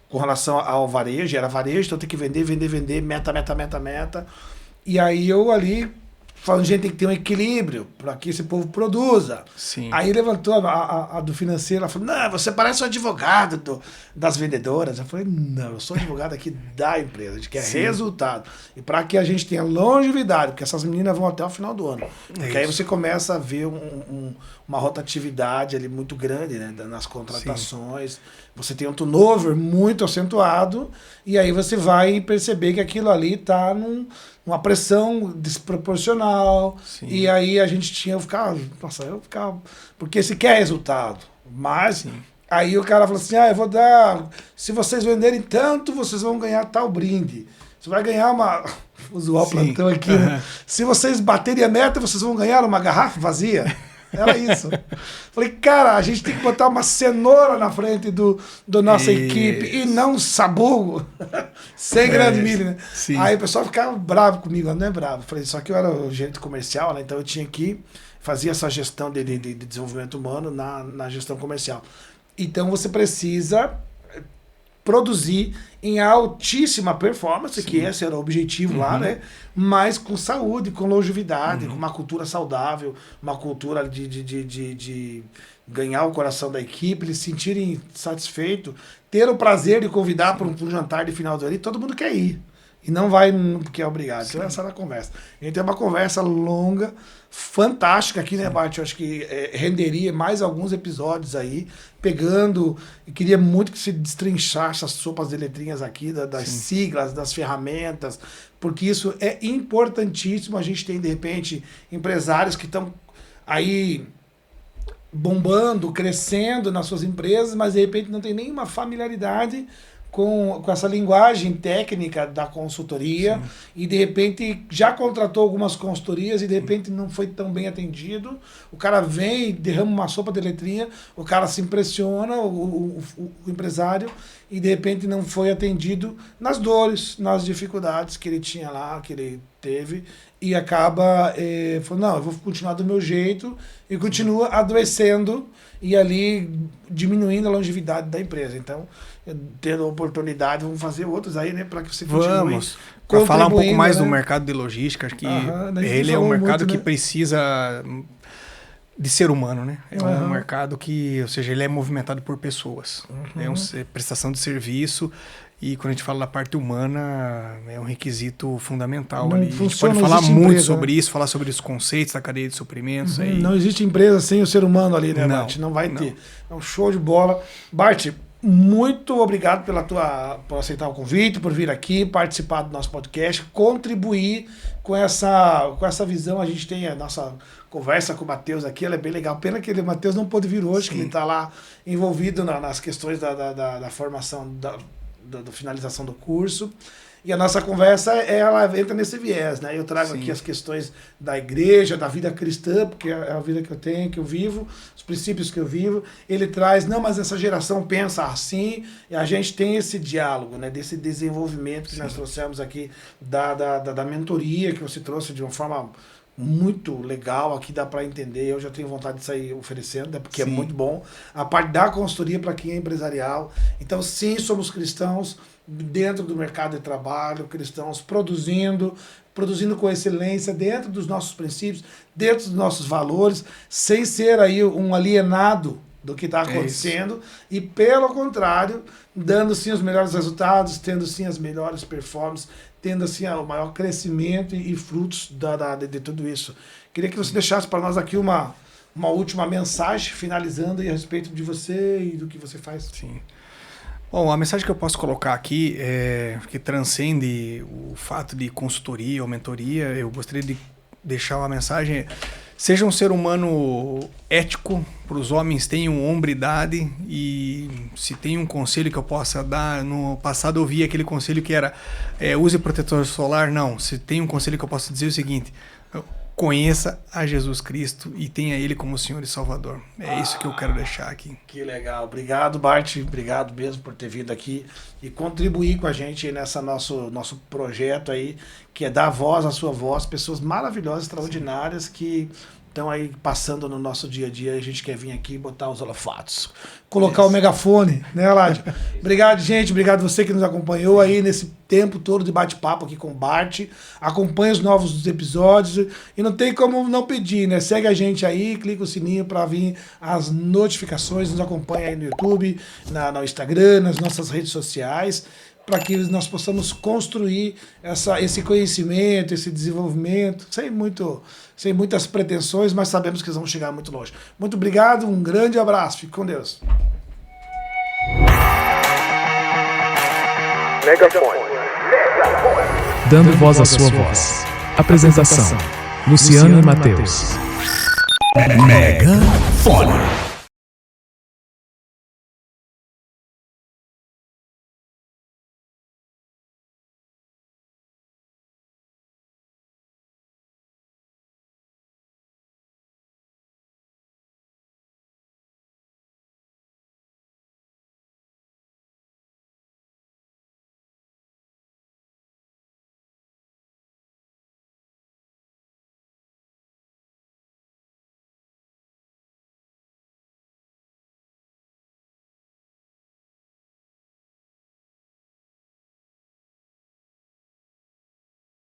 com relação ao varejo. Era varejo, então tem que vender, meta. E aí eu ali falando, gente, tem que ter um equilíbrio para que esse povo produza. Sim. Aí levantou a do financeiro, ela falou, não, você parece um advogado das vendedoras. Eu falei, não, eu sou advogado aqui da empresa, a gente quer resultado. E para que a gente tenha longevidade, porque essas meninas vão até o final do ano. Porque aí você começa a ver uma rotatividade ali muito grande, né, nas contratações. Sim. Você tem um turnover muito acentuado, e aí você vai perceber que aquilo ali está uma pressão desproporcional. Sim. E aí a gente eu ficava, porque se quer resultado, mas sim. Aí o cara falou assim, eu vou dar, se vocês venderem tanto, vocês vão ganhar tal brinde. Você vai ganhar uma, vou zoar o plantão aqui, né? Se vocês baterem a meta, vocês vão ganhar uma garrafa vazia. Era isso. Falei, cara, a gente tem que botar uma cenoura na frente do nossa equipe e não um sabugo. 100 gramas de milho, né? Sim. Aí o pessoal ficava bravo comigo, não é bravo. Falei, só que eu era o gerente comercial, né? Então eu tinha que fazer essa gestão de desenvolvimento humano na gestão comercial. Então você precisa produzir em altíssima performance, que esse era o objetivo lá, né? Mas com saúde, com longevidade, com uma cultura saudável, uma cultura de ganhar o coração da equipe, eles se sentirem satisfeitos, ter o prazer de convidar para um jantar de final do ano, e todo mundo quer ir. E não vai porque é obrigado. Então essa era a conversa. A gente tem uma conversa longa, fantástica aqui, né, Bart? Eu acho que renderia mais alguns episódios aí, pegando, e queria muito que se destrinchasse as sopas de letrinhas aqui, das siglas, das ferramentas, porque isso é importantíssimo. A gente tem, de repente, empresários que estão aí bombando, crescendo nas suas empresas, mas de repente não tem nenhuma familiaridade com essa linguagem técnica da consultoria. Sim. E de repente já contratou algumas consultorias e de repente não foi tão bem atendido. O cara vem, derrama uma sopa de letrinha, o cara se impressiona, o empresário, e de repente não foi atendido nas dores, nas dificuldades que ele tinha lá, que ele teve, e acaba falando, não, eu vou continuar do meu jeito, e continua adoecendo e ali diminuindo a longevidade da empresa. Então, tendo a oportunidade, vamos fazer outros aí, né, para que você continue. Vamos. Para falar um pouco mais, né, do mercado mercado de logística, acho que ele é um mercado muito, que, né, precisa de ser humano, né? É um mercado que, ou seja, ele é movimentado por pessoas. É uma prestação de serviço, e quando a gente fala da parte humana, é um requisito fundamental. Não ali. A gente pode falar muito sobre isso, falar sobre os conceitos da cadeia de suprimentos. Aí. Não existe empresa sem o ser humano ali, né, Bart? Não vai ter. É um show de bola. Bart, muito obrigado por aceitar o convite, por vir aqui, participar do nosso podcast, contribuir com essa visão. A gente tem a nossa conversa com o Matheus aqui, ela é bem legal. Pena que o Matheus não pôde vir hoje, que ele está lá envolvido nas questões da formação, da finalização do curso. E a nossa conversa, ela entra nesse viés, né? Eu trago aqui as questões da igreja, da vida cristã, porque é a vida que eu tenho, que eu vivo, os princípios que eu vivo. Ele traz, não, mas essa geração pensa assim, e a gente tem esse diálogo, né? Desse desenvolvimento que nós trouxemos aqui, da mentoria que você trouxe de uma forma muito legal, aqui dá para entender. Eu já tenho vontade de sair oferecendo, né, porque é muito bom. A parte da consultoria para quem é empresarial. Então, sim, somos cristãos dentro do mercado de trabalho, cristãos produzindo com excelência dentro dos nossos princípios, dentro dos nossos valores, sem ser aí um alienado do que está acontecendo, e pelo contrário, dando sim os melhores resultados, tendo sim as melhores performances, tendo assim o maior crescimento e frutos de tudo isso. Queria que você deixasse para nós aqui uma última mensagem, finalizando aí a respeito de você e do que você faz. Sim. Bom, a mensagem que eu posso colocar aqui, que transcende o fato de consultoria ou mentoria, eu gostaria de deixar uma mensagem: seja um ser humano ético, para os homens tenham hombridade, e se tem um conselho que eu possa dar, no passado eu ouvi aquele conselho que era use protetor solar. Não, se tem um conselho que eu posso dizer é o seguinte: conheça a Jesus Cristo e tenha Ele como Senhor e Salvador. É isso que eu quero deixar aqui. Que legal. Obrigado, Bart. Obrigado mesmo por ter vindo aqui e contribuir com a gente nessa nosso projeto aí, que é dar voz à sua voz, pessoas maravilhosas, extraordinárias, que estão aí passando no nosso dia a dia. A gente quer vir aqui e botar os holofotes, colocar o megafone, né, Ládio? Obrigado, gente. Obrigado você que nos acompanhou aí nesse tempo todo de bate-papo aqui com o Bart. Acompanhe os novos episódios e não tem como não pedir, né? Segue a gente aí, clica o sininho para vir as notificações. Nos acompanha aí no YouTube, no Instagram, nas nossas redes sociais, para que nós possamos construir esse conhecimento, esse desenvolvimento, sem muitas pretensões, mas sabemos que vamos chegar muito longe. Muito obrigado, um grande abraço, fique com Deus. Dando voz à sua voz. Apresentação: Luciano e Matheus. Megafone.